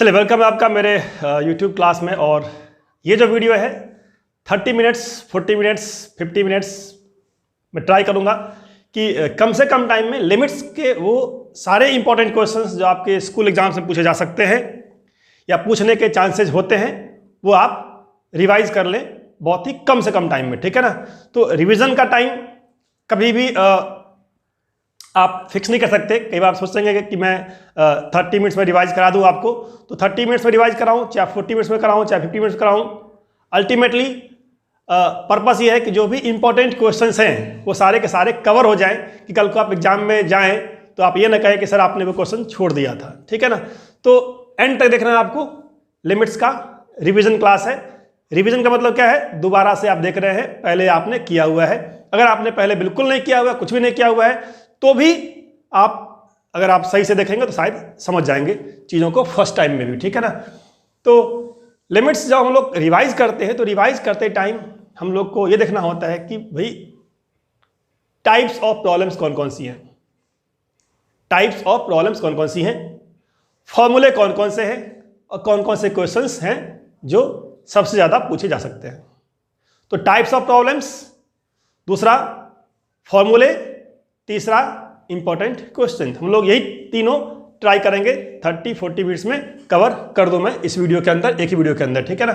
चलिए, वेलकम है आपका मेरे YouTube क्लास में। और ये जो वीडियो है 30 मिनट्स, 40 मिनट्स, 50 मिनट्स मैं ट्राई करूँगा कि कम से कम टाइम में लिमिट्स के वो सारे इंपॉर्टेंट क्वेश्चंस जो आपके स्कूल एग्जाम से पूछे जा सकते हैं या पूछने के चांसेस होते हैं वो आप रिवाइज कर लें बहुत ही कम से कम टाइम में, ठीक है ना। तो रिवीजन का टाइम कभी भी आप फिक्स नहीं कर सकते। कई बार आप सोचेंगे कि मैं 30 मिनट्स में रिवाइज करा दूं आपको, तो 30 मिनट्स में रिवाइज कराऊं, चाहे 40 मिनट्स में कराऊं, चाहे 50 मिनट्स कराऊं, अल्टीमेटली पर्पस ये है कि जो भी इंपॉर्टेंट क्वेश्चंस हैं वो सारे के सारे कवर हो जाएं कि कल को आप एग्जाम में जाएं तो आप ये ना कहें कि सर आपने वो क्वेश्चन छोड़ दिया था, ठीक है ना। तो एंड तक देखना है आपको। लिमिट्स का रिविजन क्लास है। रिविजन का मतलब क्या है? दोबारा से आप देख रहे हैं, पहले आपने किया हुआ है। अगर आपने पहले बिल्कुल नहीं किया हुआ है, कुछ भी नहीं किया हुआ है, तो भी आप अगर आप सही से देखेंगे तो शायद समझ जाएंगे चीज़ों को फर्स्ट टाइम में भी, ठीक है ना। तो लिमिट्स जब हम लोग रिवाइज करते हैं तो रिवाइज करते टाइम हम लोग को ये देखना होता है कि भाई टाइप्स ऑफ प्रॉब्लम्स कौन कौन सी हैं, टाइप्स ऑफ प्रॉब्लम्स कौन कौन सी हैं, फॉर्मूले कौन कौन से हैं और कौन कौन से क्वेश्चंस हैं जो सबसे ज़्यादा पूछे जा सकते हैं। तो टाइप्स ऑफ प्रॉब्लम्स, दूसरा फॉर्मूले, तीसरा इंपॉर्टेंट क्वेश्चन। हम लोग यही तीनों ट्राई करेंगे 30-40 मिनट्स में कवर कर दूं मैं इस वीडियो के अंदर, एक ही वीडियो के अंदर, ठीक है ना।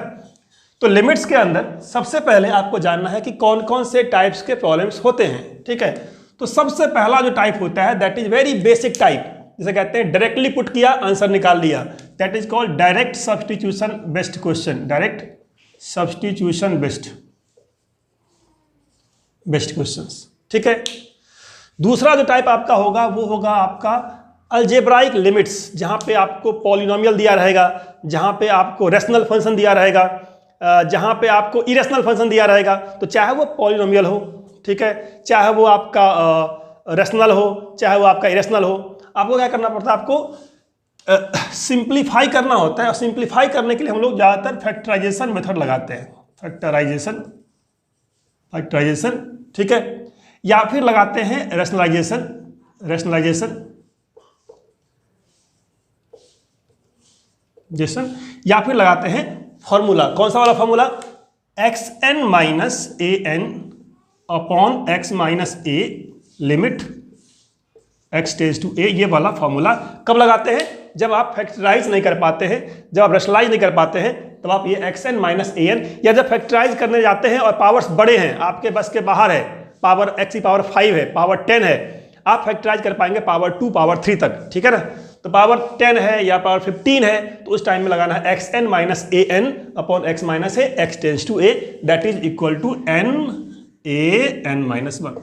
तो लिमिट्स के अंदर सबसे पहले आपको जानना है कि कौन कौन से टाइप्स के प्रॉब्लम्स होते हैं, ठीक है। तो सबसे पहला जो टाइप होता है that is very basic type, जिसे कहते हैं डायरेक्टली पुट किया आंसर निकाल लिया, that is called direct substitution based question, direct substitution based questions, ठीक है। दूसरा जो टाइप आपका होगा वो होगा आपका अलजेब्राइक लिमिट्स, जहां पे आपको पॉलिनोमियल दिया रहेगा, जहां पे आपको रेशनल फंक्शन दिया रहेगा, जहां पे आपको इरेशनल फंक्शन दिया रहेगा। तो चाहे वो पॉलिनोमियल हो, ठीक है, चाहे वो आपका रेशनल हो, चाहे वो आपका इरेशनल हो, आपको क्या करना पड़ता है? आपको सिंप्लीफाई करना होता है। और सिंप्लीफाई करने के लिए हम लोग ज़्यादातर फैक्टराइजेशन मेथड लगाते हैं, फैक्टराइजेशन, ठीक है, या फिर लगाते हैं रैशनलाइजेशन, या फिर लगाते हैं फॉर्मूला। कौन सा वाला formula? xn minus an upon x minus a limit x tends to a, ये वाला फॉर्मूला कब लगाते हैं? जब आप फैक्टराइज नहीं कर पाते हैं, जब आप रैशनलाइज नहीं कर पाते हैं, तब आप ये xn माइनस an, या जब फैक्टराइज करने जाते हैं और पावर्स बड़े हैं, आपके बस के बाहर है, पावर x की पावर 5 है, पावर 10 है, आप फैक्टराइज कर पाएंगे पावर 2, पावर 3 तक, ठीक है ना। तो पावर 10 है या पावर 15 है तो उस टाइम में लगाना है xn minus an upon x minus a, x tends to a, that is equal to n minus 1।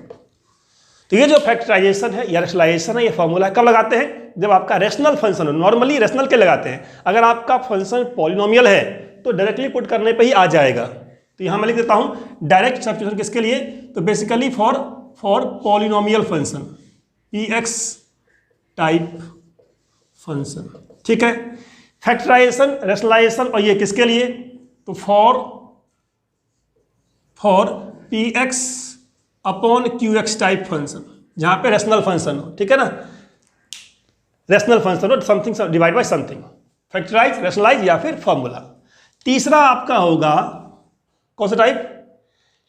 तो ये जो फैक्टराइजेशन है या रैशनलाइजेशन है, ये फॉर्मूला कब लगाते हैं? जब आपका रेशनल फंक्शन हो। नॉर्मली रेशनल के लगाते हैं। अगर आपका फंक्शन पॉलिनोमियल है तो डायरेक्टली पुट करने पे ही आ जाएगा। तो यहां मैं लिख देता हूं डायरेक्ट सब्स्टिट्यूशन किसके लिए? तो basically for polynomial function, px type function, ठीक है। फैक्टराइजेशन, रैशनलाइजेशन, और ये किसके लिए? तो for px upon qx type function, जहां पे रेशनल फंक्शन हो, ठीक है ना, रेशनल फंक्शन हो, something divide by something, factorize, rationalize या फिर फॉर्मूला। तीसरा आपका होगा कौन सा type?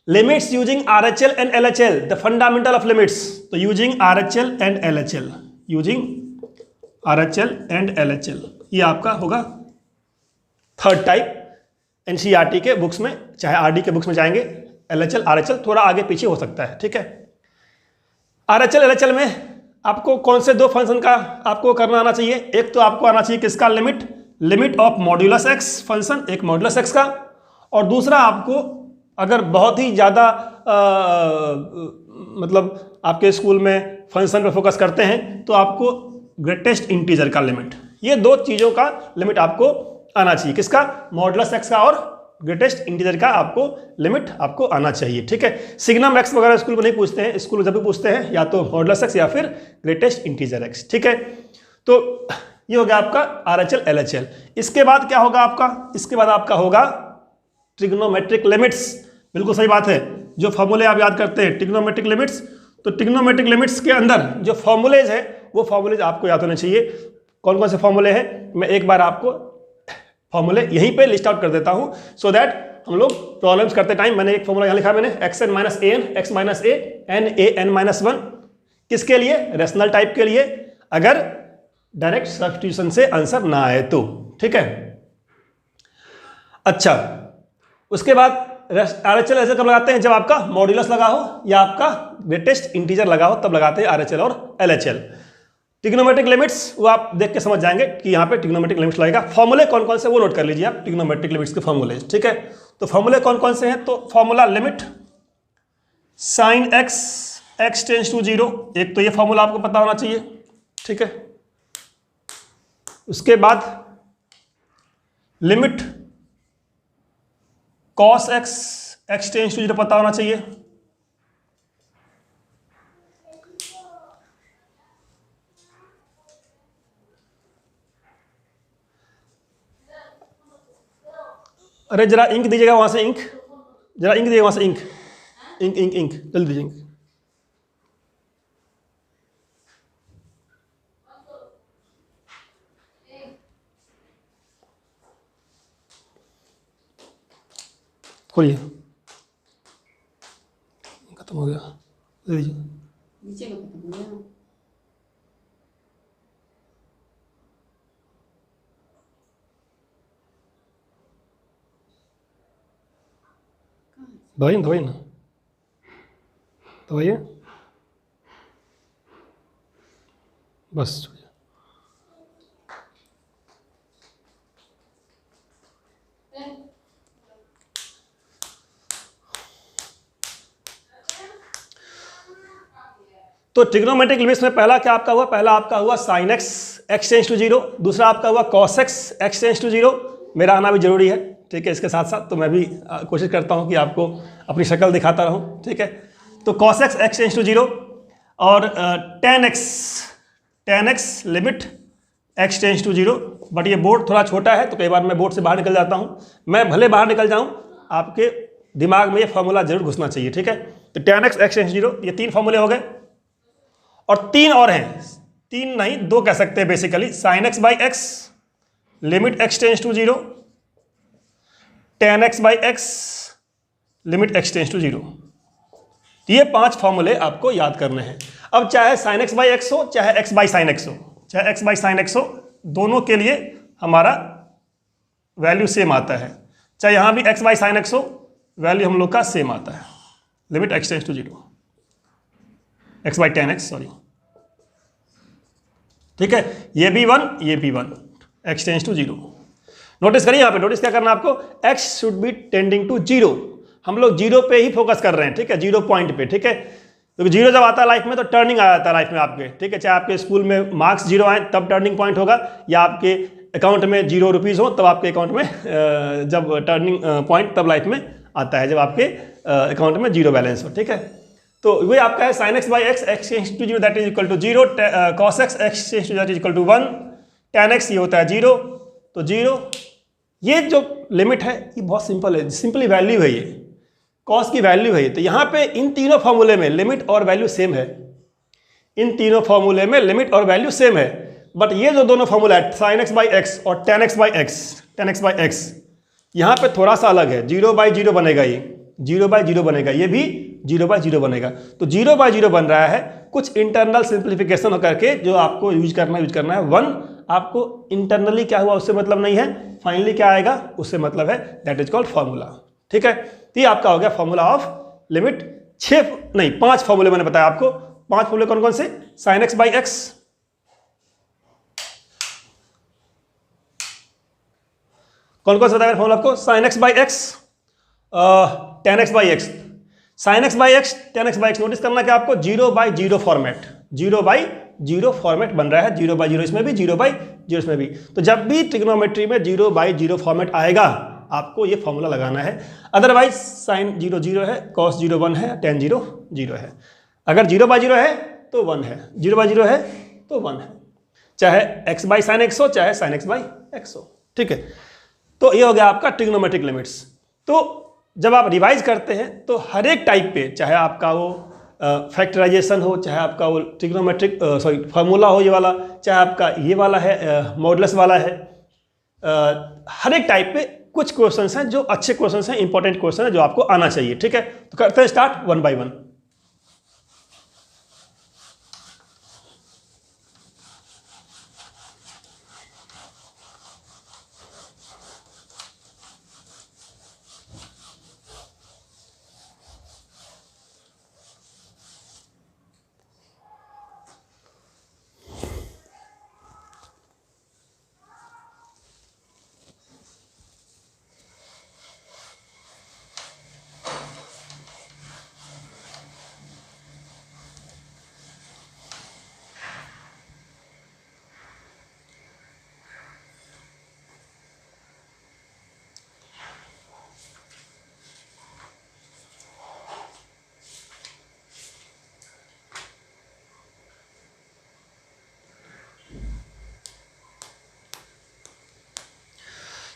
Limits using RHL and LHL, the fundamental of limits. तो using RHL and LHL, using RHL and LHL, ये आपका होगा थर्ड टाइप। NCERT के बुक्स में, चाहे RD के बुक्स में जाएंगे, LHL RHL थोड़ा आगे पीछे हो सकता है, ठीक है। RHL LHL में आपको कौन से दो फंक्शन का आपको करना आना चाहिए? एक तो आपको आना चाहिए किसका? Limit of modulus x function, एक मॉड्यूलस x का, और दूसरा आपको अगर बहुत ही ज़्यादा मतलब आपके स्कूल में फंक्शन पर फोकस करते हैं तो आपको ग्रेटेस्ट इंटीजर का लिमिट, ये दो चीज़ों का लिमिट आपको आना चाहिए। किसका? मॉडुलस x का और ग्रेटेस्ट इंटीजर का आपको लिमिट आपको आना चाहिए, ठीक है। सिग्नम x वगैरह स्कूल में नहीं पूछते हैं, स्कूल में जब भी पूछते हैं या तो मॉडुलस x या फिर ग्रेटेस्ट इंटीजर x, ठीक है। तो ये हो गया आपका RHL LHL। इसके बाद क्या होगा आपका? इसके बाद आपका होगा ट्रिग्नोमेट्रिक लिमिट्स। बिल्कुल सही बात है, जो फॉर्मूले आप याद करते हैं ट्रिग्नोमेट्रिक लिमिट्स। तो ट्रिग्नोमेट्रिक लिमिट्स के अंदर जो फॉर्मूलेज है वो फॉर्मूलेज आपको याद होने चाहिए। कौन कौन से फॉर्मूले हैं मैं एक बार आपको फॉर्मूले यहीं पे लिस्ट आउट कर देता हूं सो दैट हम लोग प्रॉब्लम्स करते टाइम, मैंने एक फॉर्मूला यहां लिखा मैंने xn minus a n, x minus a n a n minus one, किसके लिए? रेशनल टाइप के लिए, अगर डायरेक्ट सब्स्टिट्यूशन से आंसर ना आए तो, ठीक है। अच्छा, उसके बाद RHL ऐसे कब लगाते हैं? जब आपका मॉड्यूलस लगा हो या आपका ग्रेटेस्ट इंटीजर लगा हो, तब लगाते हैं RHL और LHL। ट्रिग्नोमेट्रिक लिमिट्स वो आप देख के समझ जाएंगे कि यहाँ पे ट्रिग्नोमेट्रिक लिमिट्स लगेगा। फॉर्मूले कौन कौन से वो नोट कर लीजिए आप, ट्रिग्नोमेट्रिक लिमिट्स के फॉर्मूले, ठीक है। तो फॉर्मूले कौन कौन से हैं? तो formula limit sine x x tends to 0, एक तो ये फॉर्मूला आपको पता होना चाहिए, ठीक है। उसके बाद limit cos x x tends to 0 पता होना चाहिए। अरे जरा इंक दीजिएगा वहां से, इंक जरा इंक दीजिएगा वहां से, इंक इंक इंक इंक जल्दी दीजिए इंक। खोलिए, खत्म हो गया, दे दीजिए। नीचे का खत्म हो गया। दवाई दवाई ना दवाई है बस। तो ट्रिग्नोमेट्रिक लिमिट्स में पहला क्या आपका हुआ? पहला आपका हुआ sine x x tends to 0, दूसरा आपका हुआ cos x x tends to 0। मेरा आना भी जरूरी है, ठीक है। इसके साथ साथ तो मैं भी कोशिश करता हूं कि आपको अपनी शक्ल दिखाता रहूं, ठीक है। तो cos x x tends to 0 और tan x limit x tends to 0। But ये बोर्ड थोड़ा छोटा है तो कई बार मैं बोर्ड से बाहर निकल जाता हूं। मैं भले बाहर निकल जाऊं, आपके दिमाग में ये फॉर्मूला जरूर घुसना चाहिए, ठीक है। तो tan x x tends to 0, ये 3 फॉर्मूले हो गए और 3 और हैं, 3 नहीं 2 कह सकते हैं basically. Sine x by x limit x tends to 0, tan x by x limit x tends to 0। ये 5 फॉर्मूले आपको याद करने हैं। अब चाहे साइन एक्स बाई एक्स हो, चाहे एक्स बाई साइन एक्स हो, चाहे एक्स बाई साइन एक्स हो, दोनों के लिए हमारा वैल्यू सेम आता है। चाहे यहां भी एक्स बाई साइन एक्स हो, वैल्यू हम लोग का सेम आता है, limit x tends to 0, x by tan x, sorry, ठीक है। ये भी 1, ये भी 1, एक्स टेंस टू 0। नोटिस करिए, यहां पे नोटिस क्या करना है आपको? x should be tending to 0। हम लोग 0 पे ही फोकस कर रहे हैं, ठीक है, 0 पॉइंट पे, ठीक है। तो 0 जब आता है लाइफ में तो टर्निंग आ जाता है लाइफ में आपके, ठीक है। चाहे आपके स्कूल में मार्क्स 0 आए तब टर्निंग पॉइंट होगा, या आपके अकाउंट में 0 रुपीज़ हो तब आपके अकाउंट में जब टर्निंग पॉइंट तब लाइफ में आता है, जब आपके अकाउंट में 0 बैलेंस हो, ठीक है। तो वही आपका है sine x by x x tends to 0 that is equal to 0, cos x x tends to that is equal to 1, tan x ये होता है 0, तो 0। ये जो लिमिट है ये बहुत सिंपल है, सिंपली वैल्यू है, ये कॉस की वैल्यू है। तो यहाँ पे इन तीनों फॉर्मूले में लिमिट और वैल्यू सेम है, इन तीनों फॉर्मूले में लिमिट और वैल्यू सेम है। बट ये जो दोनों फॉर्मूला है साइन एक्स बाई एक्स और टेन एक्स बाई एक्स, यहाँ पे थोड़ा सा अलग है। 0 बाई 0 बनेगा, ये 0 बाई 0 बनेगा, ये भी 0 बाई 0 बनेगा। तो 0 बाई 0 बन रहा है, कुछ इंटरनल सिंप्लीफिकेशन होकर के जो आपको यूज करना है। 1 आपको इंटरनली क्या हुआ उससे मतलब नहीं है, फाइनली क्या आएगा उससे मतलब है, दैट इज कॉल्ड फॉर्मूला, ठीक है। तो ये आपका हो गया फॉर्मूला ऑफ लिमिट। 5 फॉर्मूले मैंने बताया आपको। 5 फॉर्मूले कौन कौन से? साइन एक्स बाई एक्स, कौन कौन सा बताया फॉर्मूला आपको? Sign x by x, ten x by x, sign x by x, ten x by x. Notice करना क्या आपको? 0 बाई 0 फॉर्मेट, 0 बाई 0 फॉर्मेट बन रहा है, 0 बाई 0 इसमें भी, 0 बाई 0 इसमें भी। तो जब भी ट्रिग्नोमेट्री में 0 बाई 0 फॉर्मेट आएगा आपको ये फॉर्मूला लगाना है। अदरवाइज साइन 0 0 है, कॉस 0 1 है, टेन 0 0 है। अगर 0 बाई 0 है तो 1 है, 0 बाई 0 है तो 1 है, चाहे एक्स बाई साइन एक्स हो, चाहे साइन एक्स बाई एक्स हो, ठीक है। तो ये हो गया आपका ट्रिग्नोमेट्रिक लिमिट्स। तो जब आप रिवाइज करते हैं तो हर एक टाइप पे, चाहे आपका वो फैक्टराइजेशन हो, चाहे आपका वो ट्रिग्नोमेट्रिक फार्मूला हो ये वाला, चाहे आपका ये वाला है मॉडुलस वाला है, हर एक टाइप पे कुछ क्वेश्चंस हैं जो अच्छे क्वेश्चंस हैं, इंपॉर्टेंट क्वेश्चन है जो आपको आना चाहिए। ठीक है, तो करते हैं स्टार्ट वन बाय वन।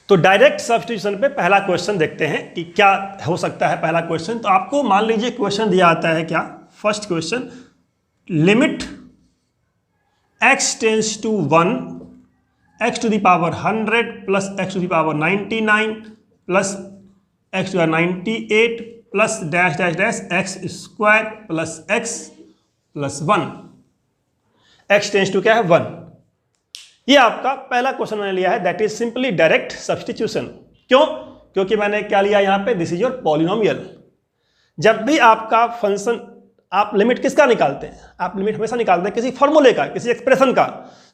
तो डायरेक्ट सब्स्टिट्यूशन पे पहला क्वेश्चन देखते हैं कि क्या हो सकता है। पहला क्वेश्चन, तो आपको मान लीजिए क्वेश्चन दिया आता है क्या, first question, limit x tends to 1 x to the power 100 plus x to the power 99 plus x to the 98 plus dash dash dash x square plus x plus 1। x tends to क्या है 1। ये आपका पहला question मैंने लिया है, that is simply direct substitution. क्यों? क्योंकि मैंने क्या लिया यहां पे, दिस इज योर पॉलिनोमियल। जब भी आपका फंक्शन, आप लिमिट किसका निकालते हैं, आप लिमिट हमेशा निकालते हैं किसी फॉर्मूले का, किसी एक्सप्रेशन का।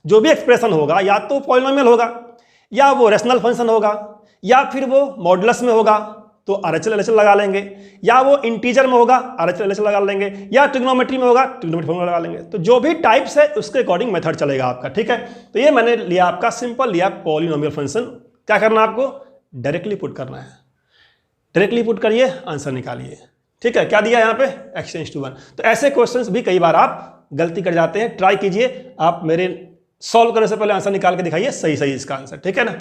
जो भी एक्सप्रेशन होगा या तो पॉलिनोमियल होगा, या वो रैशनल फंक्शन होगा, या फिर वो मॉडुलस में होगा तो RHL LHL लगा लेंगे, या वो इंटीजर में होगा RHL LHL लगा लेंगे, या ट्रिग्नोमेट्री में होगा ट्रिग्नोमेट्री फॉर्मूला लगा लेंगे। तो जो भी टाइप्स है उसके अकॉर्डिंग मेथड चलेगा आपका। ठीक है, तो ये मैंने लिया आपका सिंपल लिया पॉलिनोमियल फंक्शन। क्या करना है आपको, डायरेक्टली पुट करना है। डायरेक्टली पुट करिए, आंसर निकालिए। ठीक है, क्या दिया यहाँ पे, x टेंस टू 1। तो ऐसे क्वेश्चंस भी कई बार आप गलती कर जाते हैं, ट्राई कीजिए। आप मेरे सॉल्व करने से पहले आंसर निकाल के दिखाइए सही सही इसका आंसर। ठीक है ना,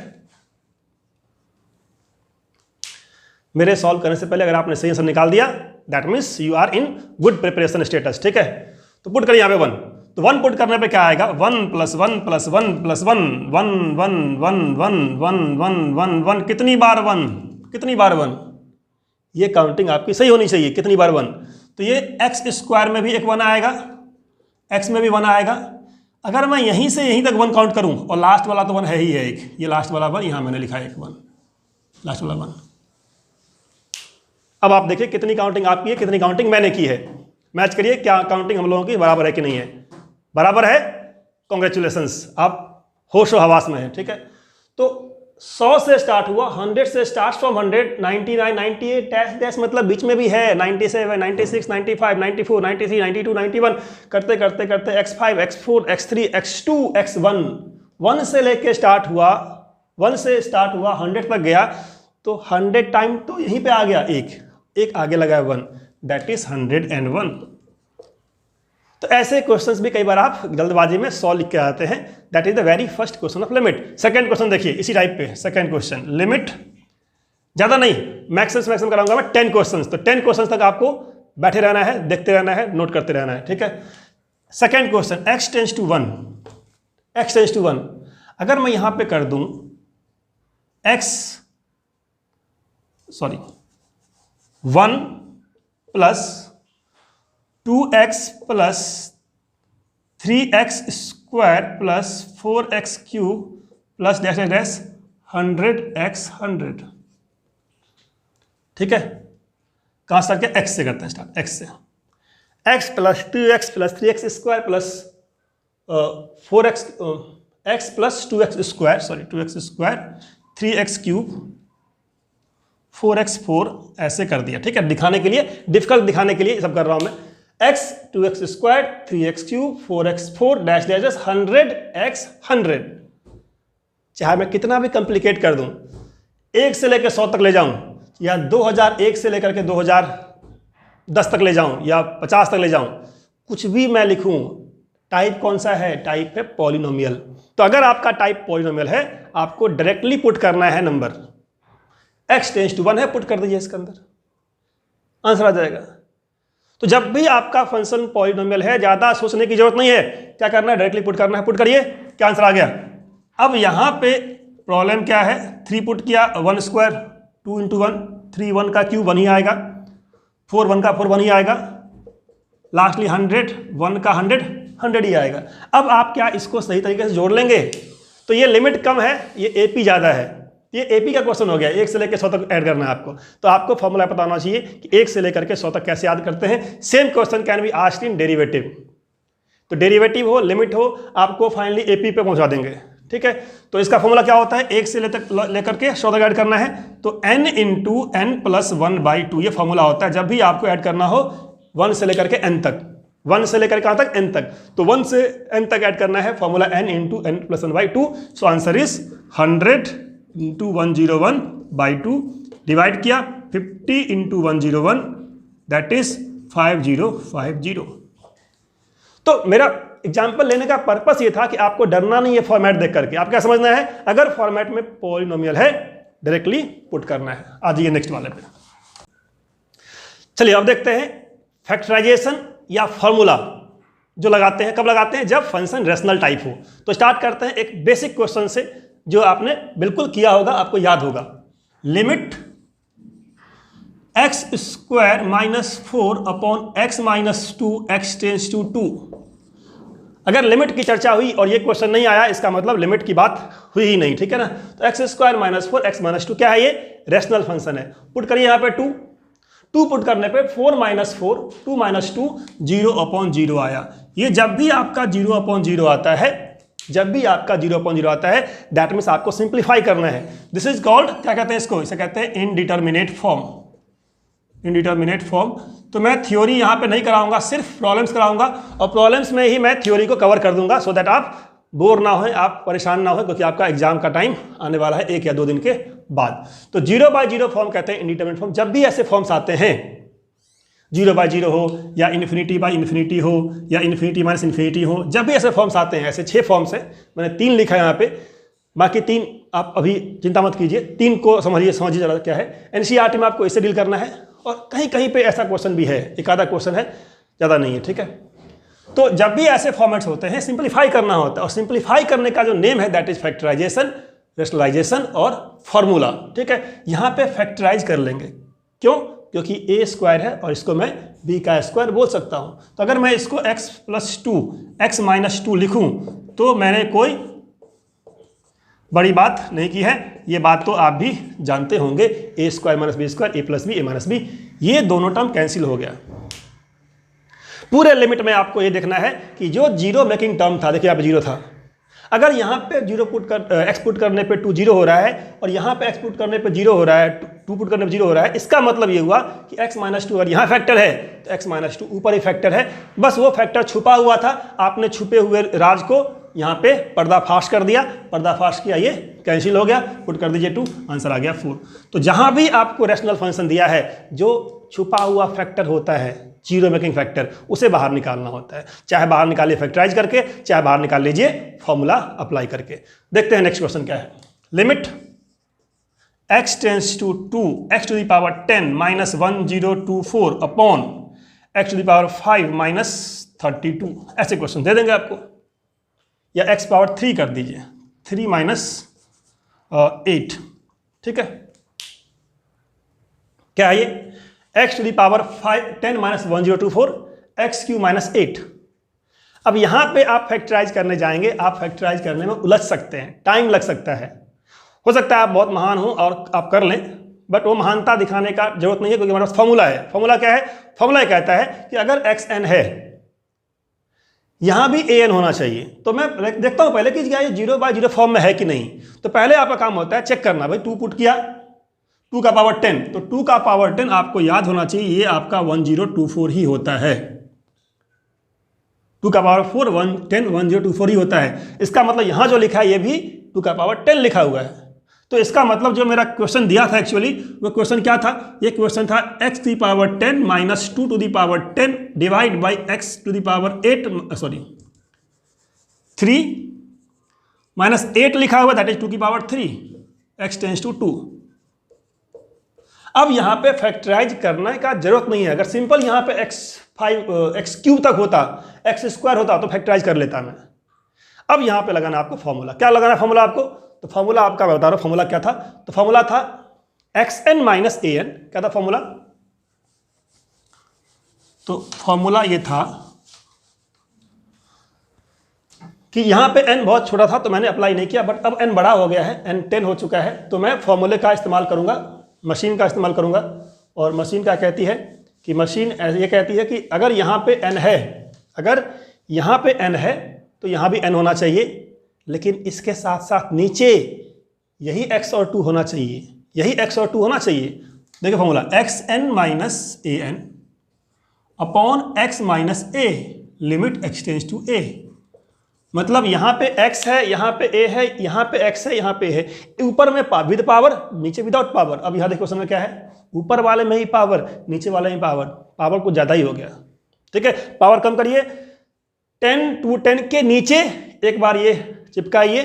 मेरे सॉल्व करने से पहले अगर आपने सही आंसर निकाल दिया, that means you are in good preparation status. ठीक है, तो पुट करिए यहाँ पे 1। तो 1 पुट करने पे क्या आएगा, 1 प्लस 1 प्लस 1 प्लस 1 1 1 1 1 1 1 1 1। कितनी बार 1, कितनी बार 1, ये काउंटिंग आपकी सही होनी चाहिए। कितनी बार 1, तो ये x स्क्वायर में भी एक 1 आएगा, x में भी 1 आएगा। अगर मैं यहीं से यहीं तक 1 काउंट करूं, और लास्ट वाला तो 1 है ही है एक, ये लास्ट वाला 1 यहाँ मैंने लिखा है एक 1, लास्ट वाला 1। अब आप देखिए कितनी काउंटिंग आपकी है, कितनी काउंटिंग मैंने की है। मैच करिए क्या काउंटिंग हम लोगों की बराबर है कि नहीं है। बराबर है, कॉन्ग्रेचुलेशंस, आप होश व हवास में है। ठीक है, तो 100 से स्टार्ट हुआ, 100 से स्टार्ट फ्रॉम 100, 99 98 डैश डैश, मतलब बीच में भी है 97 96 95 94 93 92 91, करते करते करते x5 x4 x3 x2 x1, 1 से लेके स्टार्ट हुआ, 1 से स्टार्ट हुआ 100 तक गया। तो 100 टाइम तो यहीं पे आ गया, एक आगे लगा है 1, दैट इज 101। तो ऐसे क्वेश्चंस भी कई बार आप जल्दबाजी में 100 लिख के आते हैं। That is the very first question of limit. Second question देखिए इसी टाइप पे, सेकंड क्वेश्चन, लिमिट ज्यादा नहीं, मैक्सिमम कराऊंगा मैं 10 क्वेश्चंस। तो 10 क्वेश्चंस तक आपको बैठे रहना है, देखते रहना है, नोट करते रहना है। ठीक है, second question, x tends to 1, x tends to 1। अगर मैं यहां पे कर दूं 1 plus 2x plus 3x square plus 4x cube plus dash dash 100x 100। ठीक है, कहां स्टार्ट किया, x से करते हैं स्टार्ट, x से। x plus 2x plus 3x square plus 4x x plus 2x square, sorry 2x square 3x cube 4x 4, ऐसे कर दिया। ठीक है, दिखाने के लिए, डिफिकल्ट दिखाने के लिए सब कर रहा हूं मैं। x 2x square 3x cube 4x 4 dash dash 100x 100। चाहे मैं कितना भी कंप्लिकेट कर दूं, 1 से लेकर 100 तक ले जाऊं, या 2001 से लेकर के 2010 तक ले जाऊं, या 50 तक ले जाऊं, कुछ भी मैं लिखूं, टाइप कौन सा है, टाइप है पॉलिनोमियल। तो अगर आपका टाइप पॉलिनोमियल है, आपको डायरेक्टली पुट करना है नंबर। x टेंस टू 1 है, पुट कर दीजिए इसके अंदर, आंसर आ जाएगा। तो जब भी आपका फंक्शन पॉलिनोमियल है, ज्यादा सोचने की जरूरत नहीं है, क्या करना है, डायरेक्टली पुट करना है। पुट करिए, क्या आंसर आ गया। अब यहां पे प्रॉब्लम क्या है, 3 पुट किया, 1 स्क्वायर 2 इंटू 1, 3 1 का क्यूब 1 ही आएगा, 4 1 का 4 1 ही आएगा, लास्टली 100 1 का 100 ही आएगा। अब आप क्या इसको सही तरीके से जोड़ लेंगे, तो ये लिमिट कम है, ये एपी ज़्यादा है, ये एपी का क्वेश्चन हो गया, 1 से लेकर 100 तक ऐड करना है आपको। तो आपको फॉर्मूला पता होना चाहिए कि 1 से लेकर के 100 तक कैसे याद करते हैं। Same question can be asked in derivative, तो डेरिवेटिव हो, लिमिट हो, आपको फाइनली एपी पे पहुंचा देंगे, ठीक है। तो इसका फॉर्मूला क्या होता है, 1 से लेकर के 100 तक ऐड करना है, तो n इंटू n प्लस 1/2 ये फॉर्मूला होता है जब भी आपको ऐड करना हो 1 से लेकर के n तक, 1 से लेकर कहाँ तक, n तक, तो 1 से n तक ऐड करना है, formula n into n plus 1/2। So answer is 100 into 101/2 divide किया 50 इंटू 101, दैट इज 5050। तो मेरा एग्जाम्पल लेने का पर्पस ये था कि आपको डरना नहीं है फॉर्मेट देख करके, आप क्या समझना है, अगर फॉर्मेट में पॉलिनोमियल है डायरेक्टली पुट करना है। आ जाइए नेक्स्ट वाले पे। चलिए अब देखते हैं फैक्टराइजेशन या फॉर्मूला जो लगाते हैं, कब लगाते हैं, जब फंक्शन रेशनल टाइप हो। तो स्टार्ट करते हैं एक बेसिक क्वेश्चन से जो आपने बिल्कुल किया होगा, आपको याद होगा। Limit x square minus 4 upon x minus 2 x tends to 2। अगर लिमिट की चर्चा हुई और ये क्वेश्चन नहीं आया, इसका मतलब लिमिट की बात हुई ही नहीं, ठीक है ना। तो x square minus 4 x minus 2 क्या है, ये रेशनल फंक्शन है। पुट करिए यहाँ पे 2 पुट करने पे 4 माइनस 4 2 माइनस 2 0/0 आया। ये जब भी आपका 0/0 आता है, जब भी आपका 0/0 आता है, दैट मीन्स आपको सिंप्लीफाई करना है। दिस इज कॉल्ड, क्या कहते हैं इसको, इसे कहते हैं इनडिटरमिनेट फॉर्म, इनडिटरमिनेट फॉर्म। तो मैं थ्योरी यहाँ पे नहीं कराऊंगा, सिर्फ प्रॉब्लम्स कराऊंगा, और प्रॉब्लम्स में ही मैं थ्योरी को कवर कर दूंगा, सो दैट आप बोर ना हो, आप परेशान ना हो, क्योंकि आपका एग्जाम का टाइम आने वाला है 1 या 2 दिन के बाद। तो 0/0 फॉर्म कहते हैं इनडिटरमिनेट फॉर्म। जब भी ऐसे फॉर्म्स आते हैं, 0/0 हो या इन्फिनिटी हो या इन्फिनिटी माइनस इन्फिनिटी हो, जब भी ऐसे फॉर्म्स आते हैं, ऐसे 6 फॉर्म्स हैं, मैंने 3 लिखा है यहाँ पे, बाकी 3 आप अभी चिंता मत कीजिए, 3 को समझिए जरा क्या है। एनसीईआरटी में आपको इससे डील करना है, और कहीं कहीं पे ऐसा क्वेश्चन भी है, एक आधा क्वेश्चन है, ज़्यादा नहीं है, ठीक है। तो जब भी ऐसे फॉर्मेट्स होते हैं, सिंप्लीफाई करना होता है, और सिंप्लीफाई करने का जो नेम है दैट इज फैक्टराइजेशन, रेशनलाइजेशन और फॉर्मूला, ठीक है। यहाँ पे फैक्टराइज कर लेंगे, क्यों, क्योंकि a स्क्वायर है और इसको मैं b का स्क्वायर बोल सकता हूँ। तो अगर मैं इसको x प्लस 2 x माइनस 2 लिखूँ तो मैंने कोई बड़ी बात नहीं की है, ये बात तो आप भी जानते होंगे। a square minus B square, a plus b a minus b, ये दोनों टर्म कैंसिल हो गया। पूरे लिमिट में आपको ये देखना है कि जो जीरो मेकिंग टर्म था, देखिए यहाँ पे जीरो था, अगर यहाँ पे x पुट करने पे 2 0 हो रहा है, और यहाँ पे x पुट करने पे 0 हो रहा है, 2 पुट करने पे 0 हो रहा है, इसका मतलब ये हुआ कि x माइनस 2 अगर यहाँ फैक्टर है तो x माइनस 2 ऊपर ही फैक्टर है। बस वो फैक्टर छुपा हुआ था, आपने छुपे हुए राज को यहाँ पे पर्दाफाश कर दिया, पर्दाफाश किया, ये कैंसिल हो गया, पुट कर दीजिए 2, आंसर आ गया 4। तो जहाँ भी आपको रैशनल फंक्शन दिया है, जो छुपा हुआ फैक्टर होता है, जीरो मेकिंग फैक्टर, उसे बाहर निकालना होता है। चाहे बाहर निकालिए फैक्टराइज करके, चाहे बाहर निकाल लीजिए फॉर्मूला अप्लाई करके। देखते हैं नेक्स्ट क्वेश्चन क्या है। Limit x tends to 2 x to the power 10 minus 1024 upon x to the power 5 minus 32, ऐसे क्वेश्चन दे देंगे आपको, या x पावर 3 कर दीजिए, 3 माइनस 8, ठीक है। क्या है ये, x to the power 10 minus 1024 x cube minus 8। अब यहां पे आप फैक्टराइज करने जाएंगे, आप फैक्टराइज करने में उलझ सकते हैं, टाइम लग सकता है। हो सकता है आप बहुत महान हो और आप कर लें, बट वो महानता दिखाने का जरूरत नहीं है, क्योंकि हमारे पास फॉर्मूला है। फॉर्मूला क्या है, फॉर्मूला कहता है कि अगर xn है, यहां भी an होना चाहिए। तो मैं देखता हूं पहले कि क्या ये 0/0 फॉर्म में है कि नहीं। तो पहले आपका काम होता है चेक करना, भाई 2 पुट किया, 2 का पावर 10, तो 2 का पावर 10 आपको याद होना चाहिए, ये आपका 1024 ही होता है। 2 का पावर 4 10 1024 ही होता है। इसका मतलब यहां जो लिखा है ये भी 2 का पावर 10 लिखा हुआ है। तो इसका मतलब जो मेरा क्वेश्चन दिया था एक्चुअली, वो क्वेश्चन क्या था, ये क्वेश्चन था x to the power 10 minus 2 to the power 10 divide by x to the power 3 minus 8 लिखा हुआ, दैट इज 2 की पावर 3, x टेंस टू 2। अब यहां पे फैक्टराइज करने का जरूरत नहीं है। अगर सिंपल यहां पे x क्यूब तक होता, x स्क्वायर होता, तो फैक्टराइज कर लेता मैं। अब यहां पे लगाना आपको फॉर्मूला, क्या लगाना है फॉर्मूला आपको, तो फॉर्मूला आपका मैं बता रहा हूं फॉर्मूला क्या था। तो फॉर्मूला था xn माइनस an। क्या था फॉर्मूला? तो फॉर्मूला ये था कि यहां पे n बहुत छोटा था तो मैंने अप्लाई नहीं किया, बट अब n बड़ा हो गया है, n 10 हो चुका है, तो मैं फॉर्मूले का इस्तेमाल करूंगा, मशीन का इस्तेमाल करूंगा। और मशीन क्या कहती है कि मशीन ये कहती है कि अगर यहाँ पे n है, अगर यहाँ पे n है तो यहाँ भी n होना चाहिए, लेकिन इसके साथ साथ नीचे यही x और 2 होना चाहिए, यही x और 2 होना चाहिए। देखिए formula xn minus an upon x minus a limit x tends to a। मतलब यहाँ पे x है, यहाँ पे a है, यहाँ पे x है, यहाँ पे है, ऊपर में विद पावर, नीचे विदाउट पावर। अब यहाँ देखो समय क्या है, ऊपर वाले में ही पावर, नीचे वाले में पावर, पावर कुछ ज़्यादा ही हो गया। ठीक है, पावर कम करिए, 10 टू 10 के नीचे एक बार ये चिपकाइए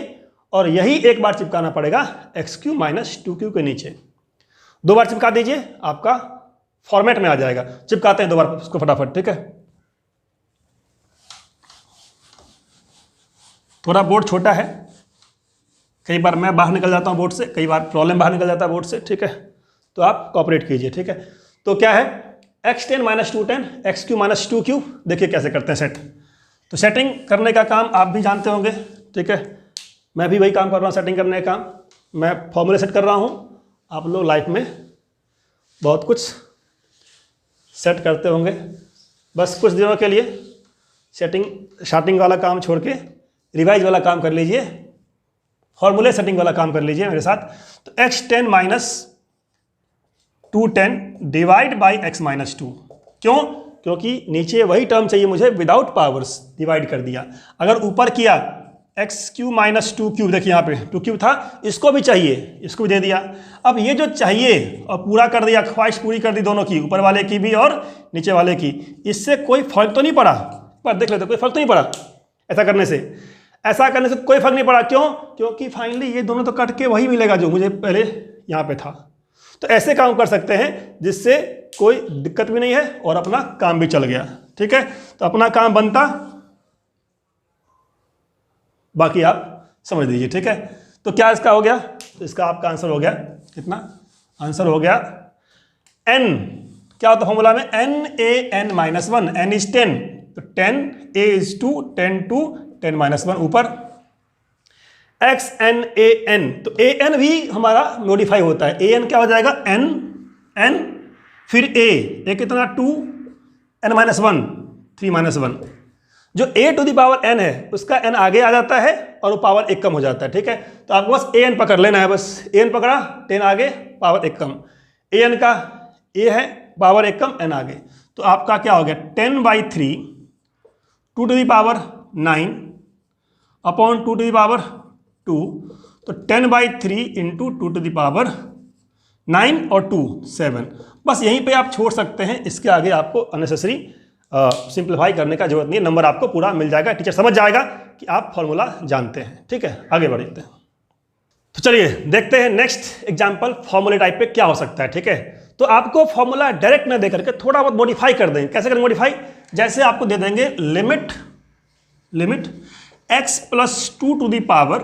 और यही एक बार चिपकाना पड़ेगा x³ माइनस 2q के नीचे। 2 बार चिपका दीजिए, आपका फॉर्मेट में आ जाएगा। चिपकाते हैं 2 बार उसको फटाफट। ठीक है, थोड़ा बोर्ड छोटा है, कई बार मैं बाहर निकल जाता हूँ बोर्ड से, कई बार प्रॉब्लम बाहर निकल जाता है बोर्ड से। ठीक है, तो आप कॉपरेट कीजिए। ठीक है, तो क्या है x10 minus 210 x³ minus 2q। देखिए कैसे करते हैं सेट। तो सेटिंग करने का काम आप भी जानते होंगे। ठीक है, मैं भी वही काम कर रहा हूँ, सेटिंग करने का काम। मैं फॉर्मूले सेट कर रहा हूँ, आप लोग लाइफ में बहुत कुछ सेट करते होंगे। बस कुछ दिनों के लिए स्टार्टिंग वाला काम छोड़ के रिवाइज वाला काम कर लीजिए, फॉर्मूले सेटिंग वाला काम कर लीजिए मेरे साथ। तो x10 minus 210 divide by x minus 2। क्यों? क्योंकि नीचे वही टर्म चाहिए मुझे विदाउट पावर्स, डिवाइड कर दिया। अगर ऊपर किया x³ माइनस 2q, देखिए यहाँ पे 2q था, इसको भी चाहिए, इसको भी दे दिया। अब ये जो चाहिए और पूरा कर दिया, ख्वाहिश पूरी कर दी दोनों की, ऊपर वाले की भी और नीचे वाले की। इससे कोई फर्क तो नहीं पड़ा, पर देख लेते कोई फर्क तो नहीं पड़ा ऐसा करने से। ऐसा करने से कोई फर्क नहीं पड़ा। क्यों? क्योंकि फाइनली ये दोनों तो कट के वही मिलेगा जो मुझे पहले यहाँ पे था। तो ऐसे काम कर सकते हैं जिससे कोई दिक्कत भी नहीं है और अपना काम भी चल गया। ठीक है, तो अपना काम बनता, बाकी आप समझ लीजिए। ठीक है, तो क्या इसका हो गया? तो इसका आपका आंसर हो गया कितना? आंसर हो गया n। क्या होता फॉर्मूला में? n माइनस 1, n इज 10, तो 10 a इज 2, 10 2 10 माइनस 1 ऊपर xn an। तो an भी हमारा मॉडिफाई होता है। an क्या हो जाएगा? n फिर a कितना? 2 n माइनस 1 3 माइनस 1। जो a to the power n है उसका n आगे आ जाता है और वो पावर 1 कम हो जाता है। ठीक है, तो आपको बस an पकड़ लेना है, बस an पकड़ा, 10 आगे पावर 1 कम, an का a है पावर 1 कम n आगे। तो आपका क्या हो गया? 10/3 2 to the power 9 upon 2 to the power 2। तो 10/3 इंटू 2 टू दी पावर 9 और 2 7। बस यहीं पे आप छोड़ सकते हैं, इसके आगे आपको अननेसेसरी सिंप्लीफाई करने का जरूरत नहीं है। नंबर आपको पूरा मिल जाएगा, टीचर समझ जाएगा कि आप फॉर्मूला जानते हैं। ठीक है, आगे बढ़ते हैं। तो चलिए देखते हैं नेक्स्ट एग्जांपल फॉर्मूले टाइप पे क्या हो सकता है। ठीक है, तो आपको फॉर्मूला डायरेक्ट न दे करके थोड़ा बहुत मॉडिफाई कर देंगे। कैसे करें मॉडिफाई? जैसे आपको दे देंगे limit x plus 2 to the power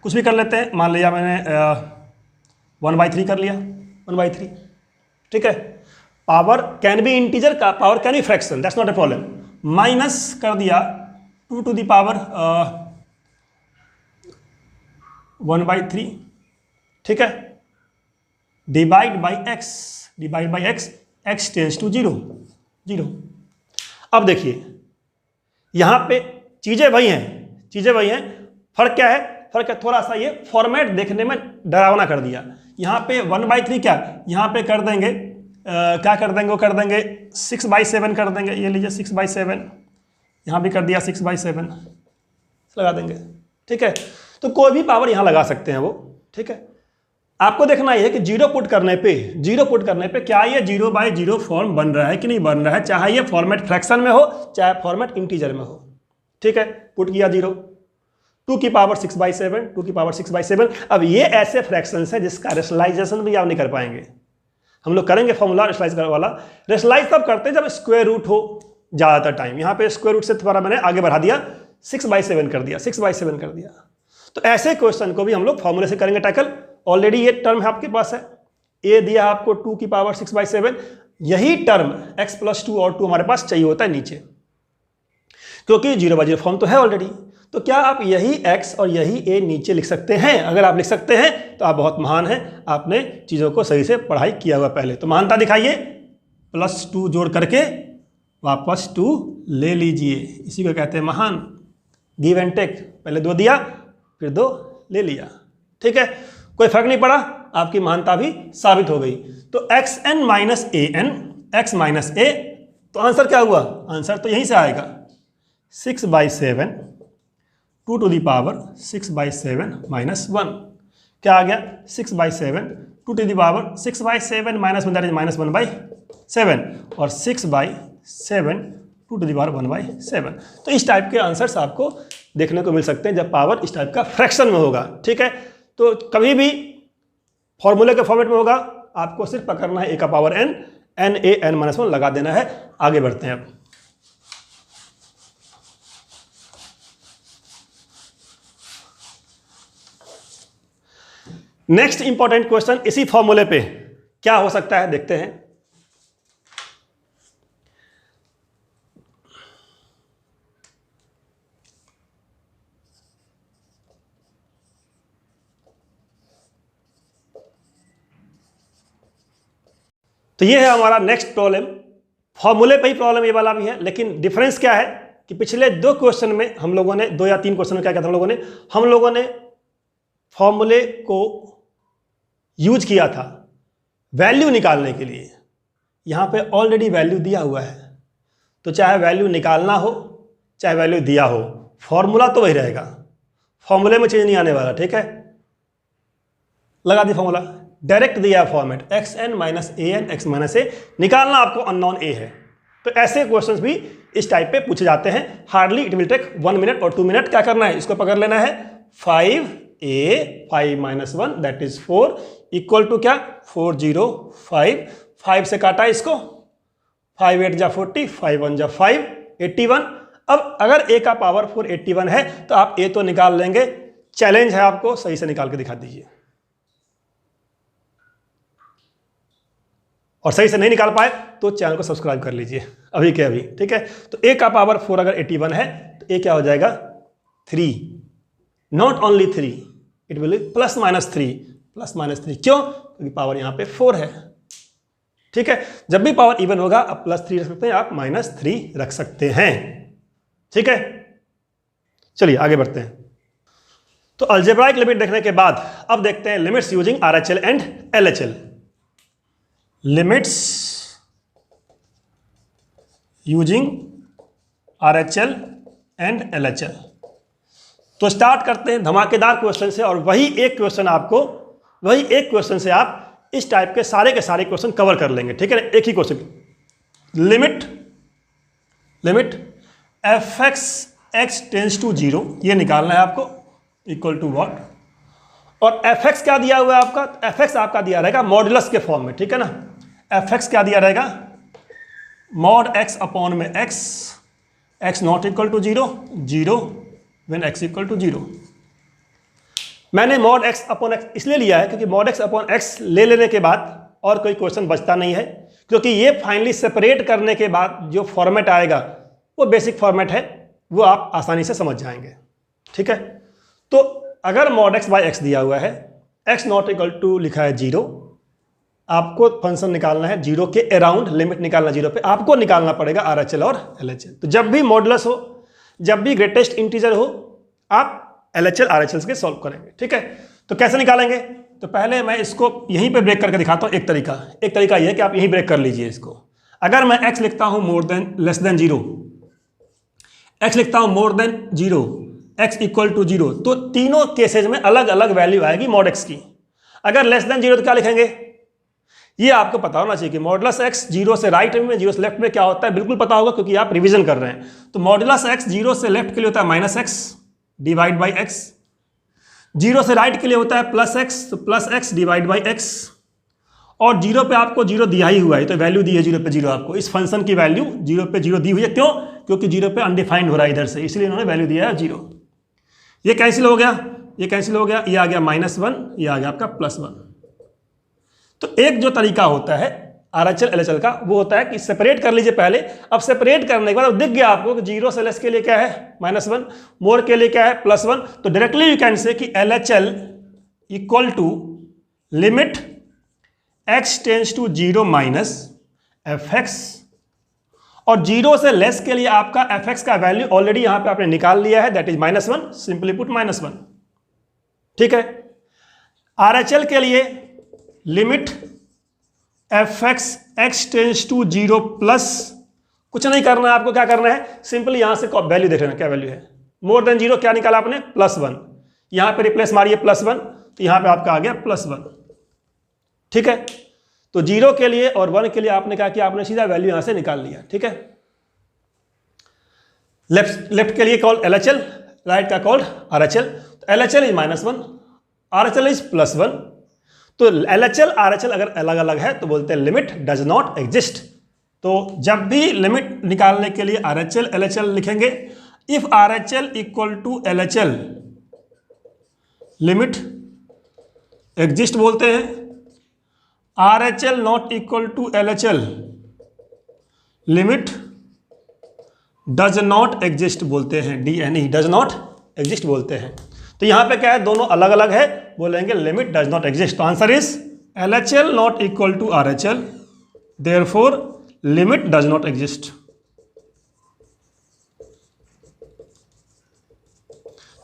कुछ भी कर लेते हैं, मान लिया मैंने 1/3 कर लिया, 1/3। ठीक है, पावर कैन बी इंटीजर, का power can be fraction, that's not a problem. Minus कर दिया 2 टू दी पावर 1/3। ठीक है, divide by x tends to 0। अब देखिए यहां पे चीजें वही हैं, फर्क क्या है? फर्क है थोड़ा सा ये फॉर्मेट देखने में डरावना कर दिया। यहां पे 1/3 क्या, यहां पे कर देंगे क्या कर देंगे? वो कर देंगे 6/7 कर देंगे। ये लीजिए 6/7, यहां भी कर दिया 6/7 लगा देंगे। ठीक है, तो कोई भी पावर यहां लगा सकते हैं वो। ठीक है, आपको देखना यह है कि 0 पुट करने पे क्या ये 0/0 फॉर्म बन रहा है कि नहीं बन रहा है, चाहे ये फॉर्मेट फ्रैक्शन में हो चाहे फॉर्मेट इंटीजर में हो। ठीक है, पुट किया 0, 2 की पावर 6/7। अब ये ऐसे फ्रैक्शंस हैं जिसका रेशनलाइजेशन भी आप नहीं कर पाएंगे। हम लोग करेंगे फॉर्मूला रेशनलाइज वाला। रेशनलाइज तब करते हैं जब स्क्वायर रूट हो ज़्यादातर टाइम। यहाँ पे स्क्वायर रूट से थोड़ा मैंने आगे बढ़ा दिया, 6/7 कर दिया, 6/7 कर दिया। तो ऐसे क्वेश्चन को भी हम लोग फॉर्मूले से करेंगे टैकल। ऑलरेडी ये टर्म है आपके पास है, ए दिया आपको 2 की पावर 6/7, यही टर्म x + 2 और 2 हमारे पास चाहिए होता है नीचे, क्योंकि 0/0 फॉर्म तो है ऑलरेडी। तो क्या आप यही x और यही a नीचे लिख सकते हैं? अगर आप लिख सकते हैं तो आप बहुत महान हैं, आपने चीज़ों को सही से पढ़ाई किया हुआ पहले। तो महानता दिखाइए, +2 जोड़ करके वापस 2 ले लीजिए, इसी को कहते हैं महान। गिव एंड टेक, पहले 2 दिया फिर 2 ले लिया, ठीक है, कोई फर्क नहीं पड़ा, आपकी महानता भी साबित हो गई। तो xn minus an, x minus a, तो आंसर क्या हुआ? आंसर तो यहीं से आएगा, 6/7, 2 to the power 6/7 माइनस 1। क्या आ गया? 6/7, 2 to the power 6/7 minus 1, that is -1/7, और 6/7 2 to the power 1/7। तो इस टाइप के आंसर्स आपको देखने को मिल सकते हैं जब पावर इस टाइप का फ्रैक्शन में होगा, ठीक है। तो कभी भी फॉर्मूले के फॉर्मेट में होगा, आपको सिर्फ पकड़ना है a का power n, n a n minus 1 लगा देना है। आगे बढ़ते हैं अब। नेक्स्ट इंपॉर्टेंट क्वेश्चन इसी फॉर्मूले पे क्या हो सकता है, देखते हैं। तो ये है हमारा नेक्स्ट प्रॉब्लम। फॉर्मूले पे ही प्रॉब्लम ये वाला भी है, लेकिन डिफरेंस क्या है कि पिछले 2 क्वेश्चन में हम लोगों ने, 2 या 3 क्वेश्चन में क्या किया था हम लोगों ने फॉर्मूले को यूज किया था वैल्यू निकालने के लिए। यहाँ पे ऑलरेडी वैल्यू दिया हुआ है, तो चाहे वैल्यू निकालना हो चाहे वैल्यू दिया हो, फॉर्मूला तो वही रहेगा, फॉर्मूले में चेंज नहीं आने वाला, ठीक है। लगा दी फॉर्मूला, डायरेक्ट दिया format xn minus an x minus a, निकालना आपको अननोन a है। तो ऐसे क्वेश्चंस भी इस टाइप पे पूछे जाते हैं। Hardly it will take 1 minute और 2 मिनट। क्या करना है, इसको पकड़ लेना है, 5a 5 minus 1 that is 4 equal to क्या, 405, 5 से काटा इसको, 5 8 जा 40, 5 1 जा 5, 81। अब अगर a का पावर 4 81 है तो आप a तो निकाल लेंगे, चैलेंज है आपको, सही से निकाल के दिखा दीजिए। और सही से नहीं निकाल पाए तो चैनल को सब्सक्राइब कर लीजिए अभी के अभी, ठीक है। तो a का पावर 4 अगर 81 है तो a क्या हो जाएगा, 3, not only 3, it will be +-3, +-3। क्यों? क्योंकि पावर यहाँ पे 4 है, ठीक है। जब भी पावर इवन होगा आप +3 रख सकते हैं, आप -3 रख सकते हैं, ठीक है। चलिए आगे बढ़ते हैं। तो अलजेब्राइक लिमिट देखने के बाद अब देखते हैं limits using RHL and LHL। Limits using RHL and LHL। तो स्टार्ट करते हैं धमाकेदार क्वेश्चन से, और वही एक क्वेश्चन से आप इस टाइप के सारे क्वेश्चन कवर कर लेंगे, ठीक है ना, एक ही question. Limit f(x) tends to 0, ये निकालना है आपको, इक्वल टू व्हाट, और fx क्या दिया हुआ है आपका, fx आपका दिया रहेगा मॉडुलस के फॉर्म में, ठीक है ना। fx क्या दिया रहेगा, मॉड x अपॉन में x not equal to 0 when x equal to 0। मैंने मॉड x अपॉन x इसलिए लिया है क्योंकि मॉड x अपॉन x ले लेने के बाद और कोई क्वेश्चन बचता नहीं है, क्योंकि ये फाइनली सेपरेट करने के बाद जो फॉर्मेट आएगा वो बेसिक फॉर्मेट है, वो आप आसानी से समझ जाएंगे, ठीक है। तो अगर मॉड x बाई x दिया हुआ है, x नॉट इक्वल टू लिखा है 0, आपको फंक्शन निकालना है 0 के अराउंड, लिमिट निकालना 0 पे, आपको निकालना पड़ेगा RHL और LHL। तो जब भी मॉडुलस हो, जब भी ग्रेटेस्ट इंटीजर हो, आप LHL RHL के सॉल्व करेंगे, ठीक है। तो कैसे निकालेंगे, तो पहले मैं इसको यहीं पे ब्रेक करके दिखाता हूँ। एक तरीका यह है कि आप यहीं ब्रेक कर लीजिए इसको। अगर मैं x लिखता हूँ लेस देन 0, x लिखता हूँ more than 0, x equal to 0, तो तीनों केसेज में अलग अलग वैल्यू आएगी मॉड x की। अगर लेस देन 0 तो क्या लिखेंगे, ये आपको पता होना चाहिए कि मॉडुलस x 0 से राइट में 0 से लेफ्ट में क्या होता है, बिल्कुल पता होगा क्योंकि आप रिवीजन कर रहे हैं। तो मॉडुलस x 0 से लेफ्ट के लिए होता है -x डिवाइड बाई x, 0 से राइट के लिए होता है +x, तो +x डिवाइड बाई x, और 0 पे आपको 0 दिया ही हुआ है, तो वैल्यू दी है 0 पे 0 आपको। इस फंक्शन की वैल्यू 0 पे 0 दी हुई है, क्यों, क्योंकि 0 पे अनडिफाइंड हो रहा है इधर से, इसलिए इन्होंने वैल्यू दिया है 0। ये कैंसिल हो गया, ये कैंसिल हो गया, ये आ गया -1, ये आ गया आपका +1। तो एक जो तरीका होता है RHL LHL का, वो होता है कि सेपरेट कर लीजिए पहले। अब सेपरेट करने के बाद अब दिख गया आपको कि 0 से लेस के लिए क्या है -1, मोर के लिए क्या है +1, तो डायरेक्टली यू कैन से कि LHL equal to limit x tends to 0 minus fx, और 0 से लेस के लिए आपका fx का वैल्यू ऑलरेडी यहां पे आपने निकाल लिया है, दैट इज -1, सिंपली पुट -1। ठीक है, RHL के लिए limit fx x tends to 0 plus, कुछ नहीं करना है आपको, क्या करना है सिंपली यहां से वैल्यू देख लेना क्या वैल्यू है, मोर देन 0 क्या निकाला आपने +1, यहां पे रिप्लेस मारिए +1, तो यहां पे आपका आ गया +1। ठीक है, तो 0 के लिए और 1 के लिए आपने क्या किया, आपने सीधा वैल्यू यहां से निकाल लिया। ठीक है, लेफ्ट के लिए कॉल्ड LHL, राइट का कॉल्ड RHL। तो LHL इज -1, RHL इज +1। तो LHL RHL अगर अलग अलग है तो बोलते हैं लिमिट डज नॉट एग्जिस्ट। तो जब भी लिमिट निकालने के लिए RHL LHL लिखेंगे, if RHL equal to LHL limit exist बोलते हैं, RHL not equal to LHL limit does not exist बोलते हैं, DNE डज नॉट एग्जिस्ट बोलते हैं। तो यहां पे क्या है, दोनों अलग अलग है, बोलेंगे लिमिट डज नॉट एग्जिस्ट। तो answer is LHL not equal to RHL, therefore limit does not exist.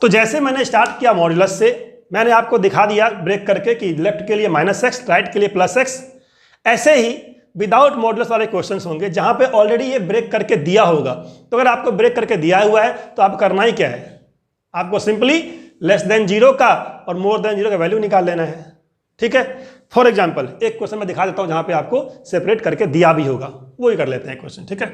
तो जैसे मैंने स्टार्ट किया मॉड्यूलस से, मैंने आपको दिखा दिया ब्रेक करके कि लेफ्ट के लिए -x, राइट के लिए +x। ऐसे ही विदाउट मॉड्यूलस वाले क्वेश्चंस होंगे जहां पे ऑलरेडी ये ब्रेक करके दिया होगा। तो अगर आपको ब्रेक करके दिया हुआ है तो आप करना ही क्या है, आपको सिंपली लेस देन 0 का और मोर देन 0 का वैल्यू निकाल लेना है। ठीक है, फॉर एग्जांपल एक क्वेश्चन मैं दिखा देता हूं जहां पे आपको सेपरेट करके दिया भी होगा, वो ही कर लेते हैं क्वेश्चन। ठीक है,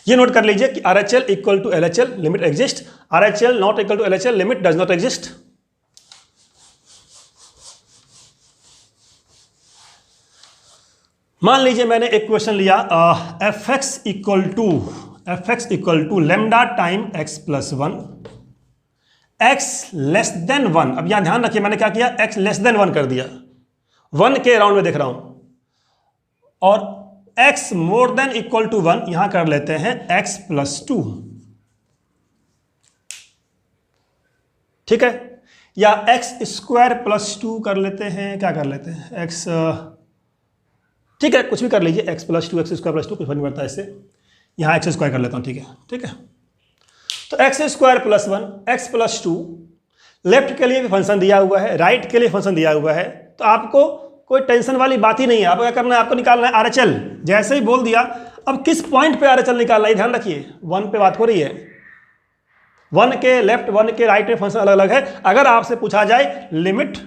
ये नोट कर लीजिए कि RHL equal to LHL limit exist, RHL not equal to LHL limit does not exist. मान लीजिए मैंने एक क्वेश्चन लिया, fx equal to lambda time x plus 1, x less than 1। अब यहां ध्यान रखिए मैंने क्या किया, x लेस देन 1 कर दिया, 1 के अराउंड में देख रहा हूं, और x more than equal to 1 यहां कर लेते हैं x प्लस 2। ठीक है, या x स्क्वायर प्लस 2 कर लेते हैं, क्या कर लेते हैं x, ठीक है कुछ भी कर लीजिए, x plus 2, x square plus 2 कुछ फर्क नहीं पड़ता इससे, यहाँ x स्क्वायर कर लेता हूँ। ठीक है, ठीक है, तो x square plus 1, x plus 2, left के लिए भी फंक्शन दिया हुआ है, राइट के लिए फंक्शन दिया हुआ है, तो आपको कोई टेंशन वाली बात ही नहीं है। आपको क्या करना है, आपको निकालना है RHL। जैसे ही बोल दिया, अब किस पॉइंट पे RHL निकालना है ध्यान रखिए, 1 पे बात हो रही है, 1 के लेफ्ट 1 के राइट में फंक्शन अलग अलग है। अगर आपसे पूछा जाए लिमिट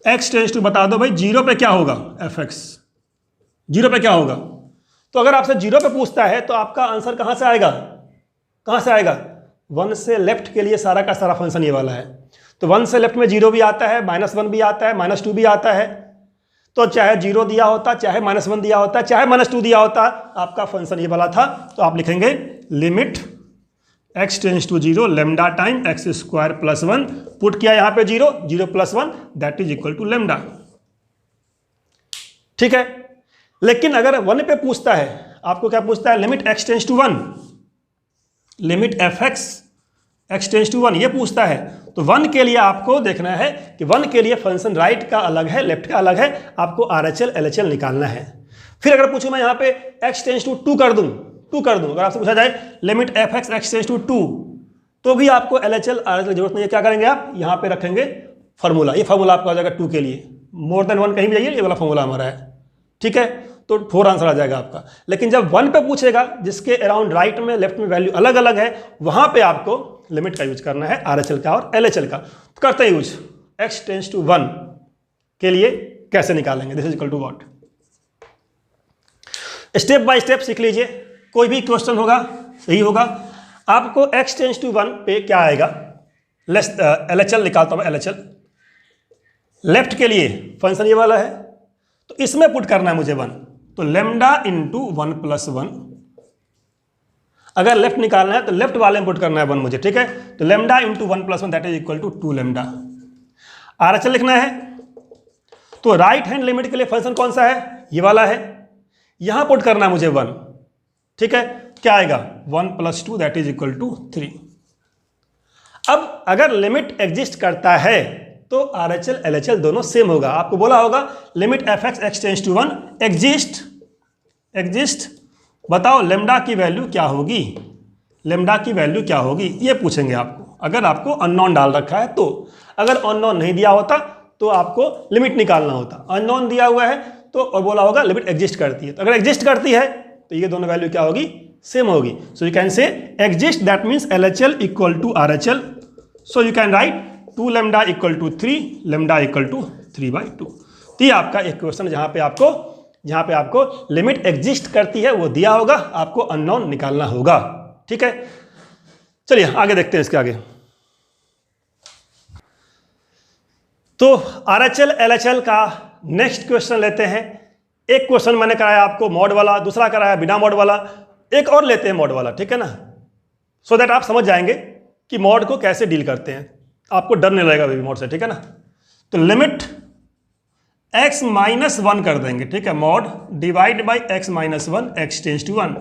x टेंस टू, बता दो भाई 0 पे क्या होगा, fx 0 पे क्या होगा, तो अगर आपसे 0 पे पूछता है तो आपका आंसर कहां से आएगा, कहां से आएगा, 1 से लेफ्ट के लिए सारा का सारा फंक्शन ये वाला है। तो 1 से लेफ्ट में 0 भी आता है, -1 भी आता है, -2 भी आता है। तो चाहे 0 दिया होता, चाहे -1 दिया होता, चाहे -2 दिया होता, आपका फंक्शन ये वाला था। तो आप लिखेंगे limit x tends to 0 lambda time x square plus 1, put किया यहां पे 0, 0 plus 1 that is equal to lambda. ठीक है, लेकिन अगर 1 पे पूछता है, आपको क्या पूछता है, limit x tends to 1, limit fx x tends to 1 ये पूछता है। तो 1 के लिए आपको देखना है कि 1 के लिए फंक्शन राइट का अलग है, लेफ्ट का अलग है, आपको RHL LHL निकालना है। फिर अगर पूछूं मैं यहाँ पे x टेंस टू 2 कर दूं, 2 कर दूं, अगर आपसे पूछा जाए limit fx x tends to 2, तो भी आपको LHL RHL की जरूरत नहीं है। क्या करेंगे आप, यहाँ पे रखेंगे फॉर्मूला, ये फॉर्मूला आपको आ जाएगा 2 के लिए, मोर देन 1 कहीं भी जाइए, ये वाला फॉर्मूला हमारा है। ठीक है, तो 4 आंसर आ जाएगा आपका। लेकिन जब 1 पे पूछेगा, जिसके अराउंड राइट में लेफ्ट में वैल्यू अलग अलग है, वहां पे आपको लिमिट का यूज करना है, RHL का और LHL का। तो करते हैं यूज, x टेंस टू 1 के लिए कैसे निकालेंगे, this is equal to what, step by step सीख लीजिए। कोई भी क्वेश्चन होगा सही होगा, आपको x टेंस टू 1 पे क्या आएगा, LHL निकालता हूं मैं, LHL लेफ्ट के लिए फंक्शन ये वाला है, तो इसमें पुट करना है मुझे 1। तो लेमडा इंटू 1 + 1। अगर लेफ्ट निकालना है तो लेफ्ट वाले में पुट करना है 1 मुझे, ठीक है। तो lambda into 1 + 1 that is equal to 2 lambda. RHL लिखना है तो राइट हैंड लिमिट के लिए फंक्शन कौन सा है, ये वाला है। यहां पुट करना है मुझे 1, ठीक है। क्या आएगा 1 + 2 दैट इज इक्वल टू 3। अब अगर लिमिट एग्जिस्ट करता है तो RHL LHL दोनों सेम होगा। आपको बोला होगा limit fx x tends to 1 exist बताओ लेमडा की वैल्यू क्या होगी, लेमडा की वैल्यू क्या होगी, ये पूछेंगे आपको। अगर आपको अननोन डाल रखा है तो, अगर अननोन नहीं दिया होता तो आपको लिमिट निकालना होता। अननोन दिया हुआ है तो और बोला होगा लिमिट एग्जिस्ट करती है। तो अगर एग्जिस्ट करती है तो ये दोनों वैल्यू क्या होगी, सेम होगी। So you can say exist that means LHL equal to RHL। So you can write 2 lambda equal to 3 lambda equal to 3/2। तो ये आपका एक क्वेश्चन जहाँ पे आपको लिमिट एग्जिस्ट करती है वो दिया होगा, आपको अननोन निकालना होगा, ठीक है। चलिए आगे देखते हैं इसके आगे। तो RHL LHL का नेक्स्ट क्वेश्चन लेते हैं। एक क्वेश्चन मैंने कराया आपको मॉड वाला, दूसरा कराया बिना मॉड वाला, एक और लेते हैं मॉड वाला, ठीक है ना, सो दैट आप समझ जाएंगे कि मॉड को कैसे डील करते हैं, आपको डर नहीं लगेगा बेबी मॉड से, ठीक है ना। तो लिमिट x - 1 कर देंगे, ठीक है, mod divide by x - 1 x tends to 1।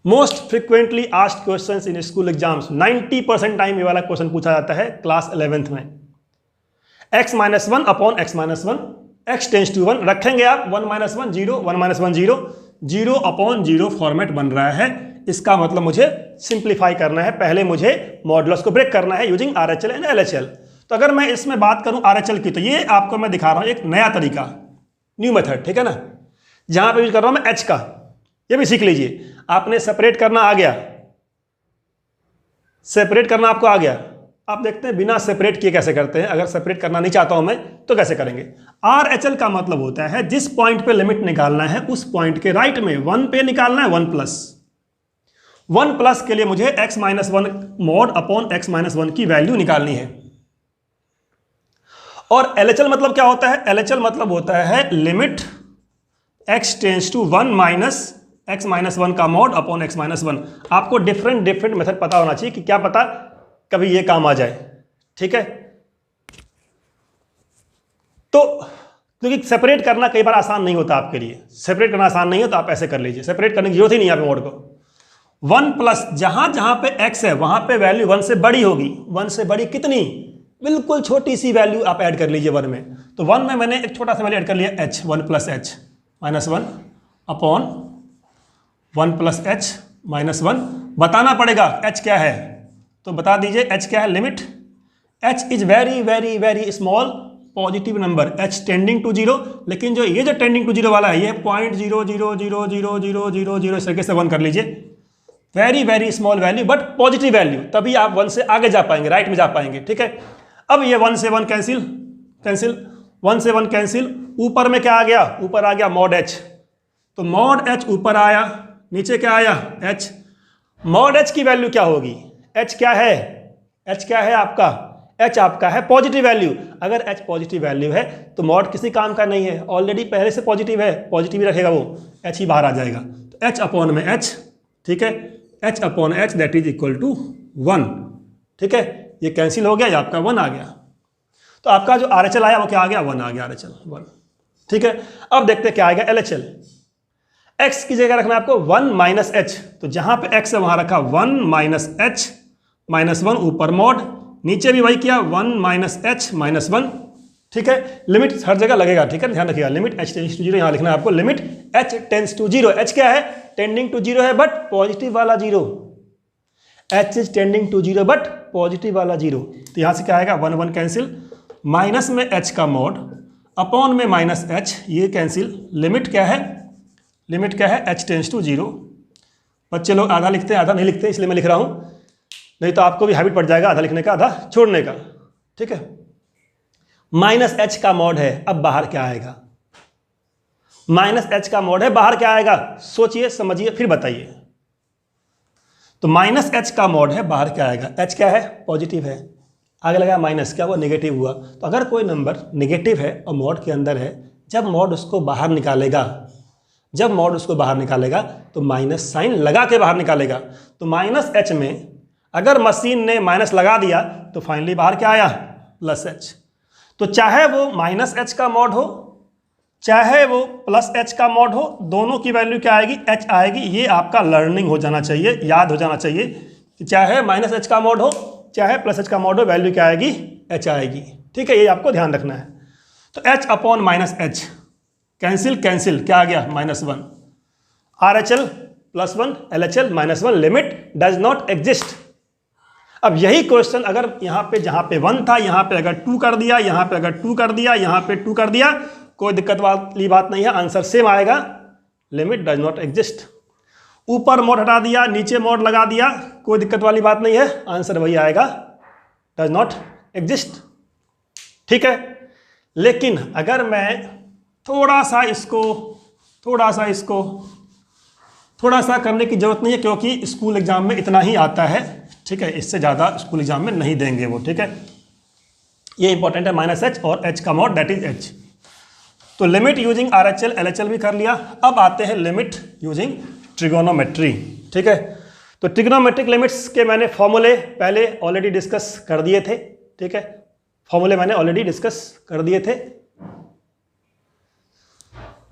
Most frequently asked questions in school exams, 90% time ये वाला क्वेश्चन पूछा जाता है क्लास 11th में। x - 1 upon x - 1 x tends to 1 रखेंगे आप, 1 - 1 0 1 - 1 0 0 अपॉन 0 फॉर्मेट बन रहा है। इसका मतलब मुझे सिंप्लीफाई करना है, पहले मुझे मॉडुलस को ब्रेक करना है यूजिंग RHL एंड LHL। तो अगर मैं इसमें बात करूं RHL की, तो ये आपको मैं दिखा रहा हूं एक नया तरीका, न्यू मेथड, ठीक है ना, जहां पे यूज कर रहा हूं मैं h का। ये भी सीख लीजिए, आपने सेपरेट करना आ गया, सेपरेट करना आपको आ गया। आप देखते हैं बिना सेपरेट किए कैसे करते हैं। अगर सेपरेट करना नहीं चाहता हूं मैं तो कैसे करेंगे। RHL का मतलब होता है जिस पॉइंट पे लिमिट निकालना है उस पॉइंट के राइट में 1 पे निकालना है, 1 प्लस के लिए मुझे x - 1 मॉड अपॉन x - 1 की वैल्यू निकालनी है। और LHL मतलब क्या होता है, LHL मतलब होता है limit x tends to 1 minus x - 1 का मॉड अपॉन x - 1। आपको डिफरेंट मेथड पता होना चाहिए कि क्या पता कभी ये काम आ जाए, ठीक है। तो क्योंकि सेपरेट करना कई बार आसान नहीं होता आपके लिए, सेपरेट करना आसान नहीं है तो आप ऐसे कर लीजिए, सेपरेट करने की जरूरत ही नहीं है यहाँ पे मॉड को। 1 प्लस जहां पे x है वहां पे वैल्यू 1 से बड़ी होगी। 1 से बड़ी कितनी, बिल्कुल छोटी सी वैल्यू आप ऐड कर लीजिए 1 में। तो 1 में मैंने एक छोटा सा वैल्यू ऐड कर लिया h, 1 plus h minus 1 upon 1 plus h minus 1। बताना पड़ेगा h क्या है, तो बता दीजिए h क्या है। Limit h is very very very small positive number, h tending to 0, लेकिन जो ये जो टेंडिंग टू 0 वाला है ये 0.0000000 इस तरीके से 1 कर लीजिए। Very very small value but positive value, तभी आप 1 से आगे जा पाएंगे, राइट में जा पाएंगे, ठीक है। अब ये 1 से 1 कैंसिल, 1 से 1 कैंसिल। ऊपर में क्या आ गया, ऊपर आ गया मॉड h, तो मॉड h ऊपर आया, नीचे क्या आया h। मॉड h की वैल्यू क्या होगी, h क्या है, h क्या है आपका, h आपका है पॉजिटिव वैल्यू। अगर h पॉजिटिव वैल्यू है तो मॉड किसी काम का नहीं है, ऑलरेडी पहले से पॉजिटिव है, पॉजिटिव ही रखेगा वो, h ही बाहर आ जाएगा। तो h अपॉन में h, ठीक है, h upon h that is equal to 1, ठीक है। ये कैंसिल हो गया, ये आपका 1 आ गया। तो आपका जो RHL आया वो क्या आ गया, 1 आ गया, RHL 1, ठीक है। अब देखते हैं क्या आएगा LHL। x की जगह रखना है आपको 1 माइनस h, तो जहां पे x है वहां रखा 1 माइनस h माइनस 1 ऊपर मॉड, नीचे भी वही किया 1 माइनस h माइनस 1, ठीक है। लिमिट हर जगह लगेगा, ठीक है, ध्यान रखिएगा। लिमिट h टेंड्स टू 0 यहां लिखना है आपको, limit h tends to 0। h क्या है, टेंडिंग टू 0 है बट पॉजिटिव वाला 0, h is tending to 0 but positive वाला 0। तो यहां से क्या आएगा 1 1 कैंसिल, माइनस में h का मॉड अपॉन में माइनस h, ये कैंसिल। लिमिट क्या है, लिमिट क्या है, h टेंड्स टू 0। बच्चे लोग आधा लिखते हैं आधा नहीं लिखते, इसलिए मैं लिख रहा हूं, नहीं तो आपको भी हैबिट पड़ जाएगा आधा लिखने का आधा छोड़ने का, ठीक है। माइनस h का मॉड है, अब बाहर क्या आएगा, माइनस h का मॉड है, बाहर क्या आएगा, सोचिए समझिए फिर बताइए। तो माइनस h का मॉड है, बाहर क्या आएगा, h क्या है पॉजिटिव है, आगे लगा माइनस, क्या हुआ नेगेटिव हुआ। तो अगर कोई नंबर नेगेटिव है और मॉड के अंदर है जब मॉड उसको बाहर निकालेगा, जब मॉड उसको बाहर निकालेगा तो माइनस साइन लगा के बाहर निकालेगा। तो माइनस एच में अगर मशीन ने माइनस लगा दिया तो फाइनली बाहर क्या आया, प्लस एच। तो चाहे वो माइनस एच का मॉड हो चाहे वो प्लस एच का मॉड हो, दोनों की वैल्यू क्या आएगी, एच आएगी। ये आपका लर्निंग हो जाना चाहिए, याद हो जाना चाहिए कि चाहे माइनस एच का मॉड हो चाहे प्लस एच का मॉड हो, वैल्यू क्या आएगी, एच आएगी। ठीक है, ये आपको ध्यान रखना है। तो H upon minus H cancel cancel, क्या आ गया, -1। RHL +1 LHL -1 limit does not exist. अब यही क्वेश्चन अगर यहाँ पे जहाँ पे 1 था यहाँ पे अगर 2 कर दिया, यहाँ पे अगर 2 कर दिया, यहाँ पे 2 कर दिया, कोई दिक्कत वाली बात नहीं है, आंसर सेम आएगा, लिमिट डज नॉट एग्जिस्ट। ऊपर मोड हटा दिया नीचे मोड लगा दिया, कोई दिक्कत वाली बात नहीं है, आंसर वही आएगा, डज नॉट एग्जिस्ट। ठीक है, लेकिन अगर मैं थोड़ा सा करने की जरूरत नहीं है, क्योंकि स्कूल एग्जाम में इतना ही आता है। ठीक है, इससे ज़्यादा स्कूल एग्जाम में नहीं देंगे वो। ठीक है, ये इंपॉर्टेंट है, -h और h का मॉड दैट इज h। तो लिमिट यूजिंग RHL LHL भी कर लिया। अब आते हैं लिमिट यूजिंग ट्रिगोनोमेट्री। ठीक है, तो ट्रिगोनोमेट्रिक लिमिट्स के मैंने फॉर्मूले पहले ऑलरेडी डिस्कस कर दिए थे। ठीक है, फॉर्मूले मैंने ऑलरेडी डिस्कस कर दिए थे।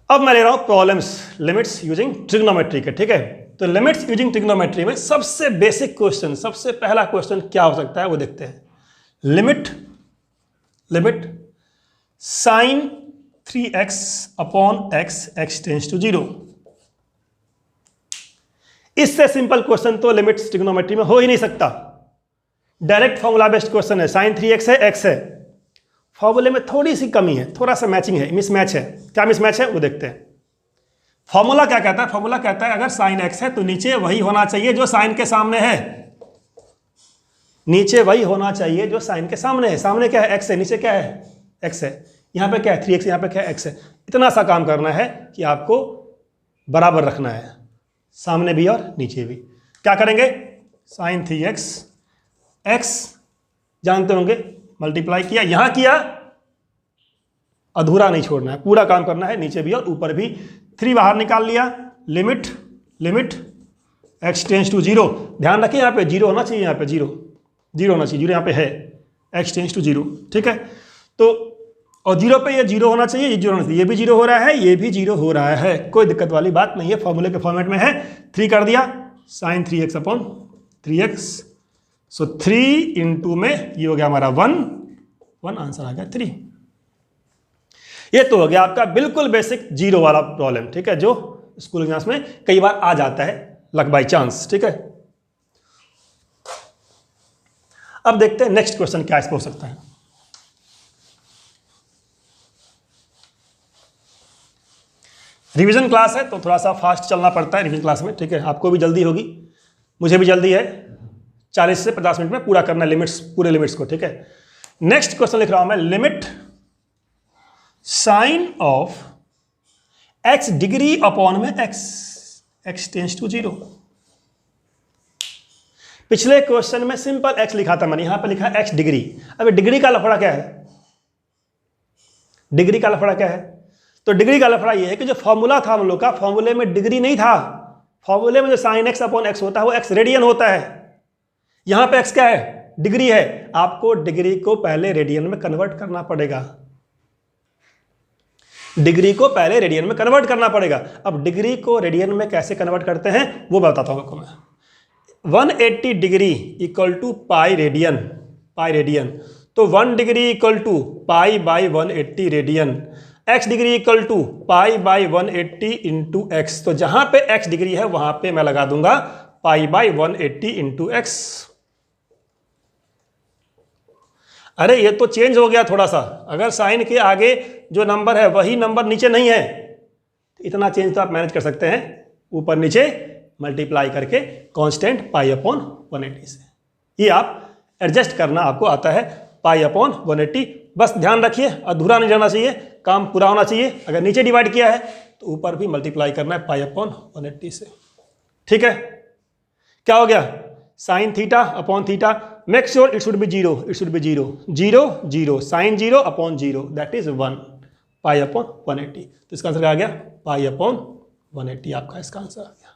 अब मैं ले रहा हूं प्रॉब्लम्स लिमिट्स यूजिंग ट्रिग्नोमेट्री के। ठीक है, तो लिमिट्स यूजिंग ट्रिग्नोमेट्री में सबसे बेसिक क्वेश्चन, सबसे पहला क्वेश्चन क्या हो सकता है वो देखते हैं। Limit sine 3x upon x tends to 0। इससे सिंपल क्वेश्चन तो लिमिट्स ट्रिग्नोमेट्री में हो ही नहीं सकता। डायरेक्ट फॉर्मूला बेस्ड क्वेश्चन है, साइन 3x है, x है। फॉर्मूले में थोड़ी सी कमी है, थोड़ा सा मैचिंग है, मिसमैच है। क्या मिसमैच है वो देखते हैं। फॉर्मूला क्या कहता है, फॉर्मूला कहता है अगर साइन x है तो नीचे वही होना चाहिए जो साइन के सामने है। नीचे वही होना चाहिए जो साइन के सामने है। सामने क्या है, x है, नीचे क्या है, x है। यहाँ पे क्या है, 3x, यहाँ पे क्या है, x है। इतना सा काम करना है कि आपको बराबर रखना है, सामने भी और नीचे भी। क्या करेंगे, साइन 3x, x जानते होंगे, मल्टीप्लाई किया, यहाँ किया, अधूरा नहीं छोड़ना है, पूरा काम करना है, नीचे भी और ऊपर भी। 3 बाहर निकाल लिया, लिमिट x टेंस टू 0। ध्यान रखिए यहाँ पे 0 होना चाहिए, यहाँ पे 0 होना चाहिए, 0 यहाँ पे है, x टेंस टू 0। ठीक है, तो और 0 पे ये 0 होना चाहिए, ये 0 होना चाहिए, ये भी 0 हो रहा है, ये भी 0 हो रहा है, कोई दिक्कत वाली बात नहीं है, फॉर्मूले के फॉर्मेट में है। 3 कर दिया, साइन 3x अपॉन 3x, सो 3 इंटू में ये हो गया हमारा 1, आंसर आ गया 3। ये तो हो गया आपका बिल्कुल बेसिक 0 वाला प्रॉब्लम। ठीक है, जो स्कूल एग्जाम्स में कई बार आ जाता है लक बाई चांस। ठीक है, अब देखते हैं नेक्स्ट क्वेश्चन क्या हो सकता है। रिवीजन क्लास है तो थोड़ा सा फास्ट चलना पड़ता है रिवीजन क्लास में। ठीक है, आपको भी जल्दी होगी, मुझे भी जल्दी है, 40 से 50 मिनट में पूरा करना लिमिट्स, पूरे लिमिट्स को। ठीक है, नेक्स्ट क्वेश्चन लिख रहा हूं मैं, limit sine of x degree upon में x टेंस टू 0। पिछले क्वेश्चन में सिंपल x लिखा था मैंने, यहां पर लिखा x डिग्री। अब डिग्री का लफड़ा क्या है, डिग्री का लफड़ा क्या है, तो डिग्री का लफड़ा ये है कि जो फॉर्मूला था हम लोग का, फॉर्मूले में डिग्री नहीं था। फॉर्मूले में जो साइन x अपॉन x होता है वो x रेडियन होता है। यहां पे x क्या है, डिग्री है। आपको डिग्री को पहले रेडियन में कन्वर्ट करना पड़ेगा, डिग्री को पहले रेडियन में कन्वर्ट करना पड़ेगा। अब डिग्री को रेडियन में कैसे कन्वर्ट करते हैं वो बताता हूं आपको मैं। 180 degree equal to pi radian, तो 1 degree equal to pi by 180 radian. x degree equal to pi by 180 into x. तो जहां पे x डिग्री है वहां पे मैं लगा दूंगा पाई बाई 180 इंटू एक्स। अरे ये तो चेंज हो गया थोड़ा सा, अगर साइन के आगे जो नंबर है वही नंबर नीचे नहीं है, तो इतना चेंज तो आप मैनेज कर सकते हैं, ऊपर नीचे मल्टीप्लाई करके कांस्टेंट पाई अपॉन 180 से। ये आप एडजस्ट करना आपको आता है, पाई अपॉन 180। बस ध्यान रखिए अधूरा नहीं रहना चाहिए, काम पूरा होना चाहिए। अगर नीचे डिवाइड किया है तो ऊपर भी मल्टीप्लाई करना है पाई अपॉन 180 से। ठीक है, क्या हो गया, sine theta upon theta, make sure it should be 0, 0 0 sine 0 upon 0 that is 1, pi upon 180। तो इसका आंसर क्या आ गया? पाई अपॉन 180 आपका इसका आंसर आ गया।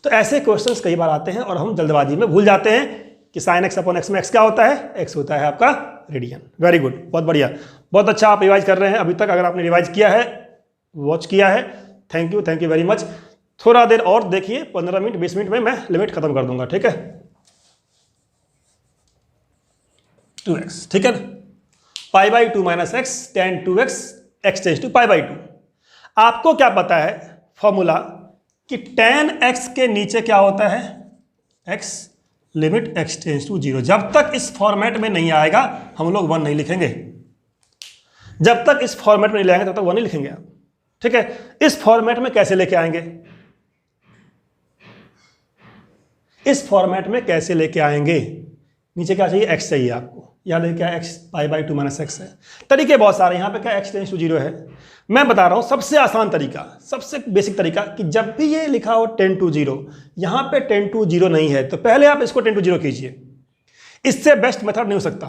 तो ऐसे क्वेश्चंस कई बार आते हैं और हम जल्दबाजी में भूल जाते हैं कि साइन एक्स अपॉन एक्स में एक्स क्या होता है? एक्स होता है आपका रेडियन। वेरी गुड, बहुत बढ़िया, बहुत अच्छा आप रिवाइज कर रहे हैं अभी तक। अगर आपने रिवाइज किया है, वॉच किया है, थैंक यू वेरी मच। थोड़ा देर और देखिए, 15 मिनट 20 मिनट में मैं लिमिट खत्म कर दूंगा, ठीक है? 2x, ठीक है ना? Pi by 2 minus x tan 2x x tends to pi by 2। आपको क्या पता है फॉर्मूला कि tan x के नीचे क्या होता है? x limit x tends to 0। जब तक इस फॉर्मेट में नहीं आएगा हम लोग 1 नहीं लिखेंगे। जब तक इस फॉर्मेट में नहीं लाएंगे तब तक 1 नहीं लिखेंगे आप, ठीक है? इस फॉर्मेट में कैसे लेके आएंगे? इस फॉर्मेट में कैसे लेके आएंगे? नीचे क्या चाहिए? x चाहिए आपको। याद है क्या? x pi by 2 minus x है। तरीके बहुत सारे, यहाँ पे क्या x टेंस टू 0 है। मैं बता रहा हूँ सबसे आसान तरीका, सबसे बेसिक तरीका कि जब भी ये लिखा हो 10 to 0, यहाँ पे 10 to 0 नहीं है तो पहले आप इसको 10 to 0 कीजिए। इससे बेस्ट मेथड नहीं हो सकता,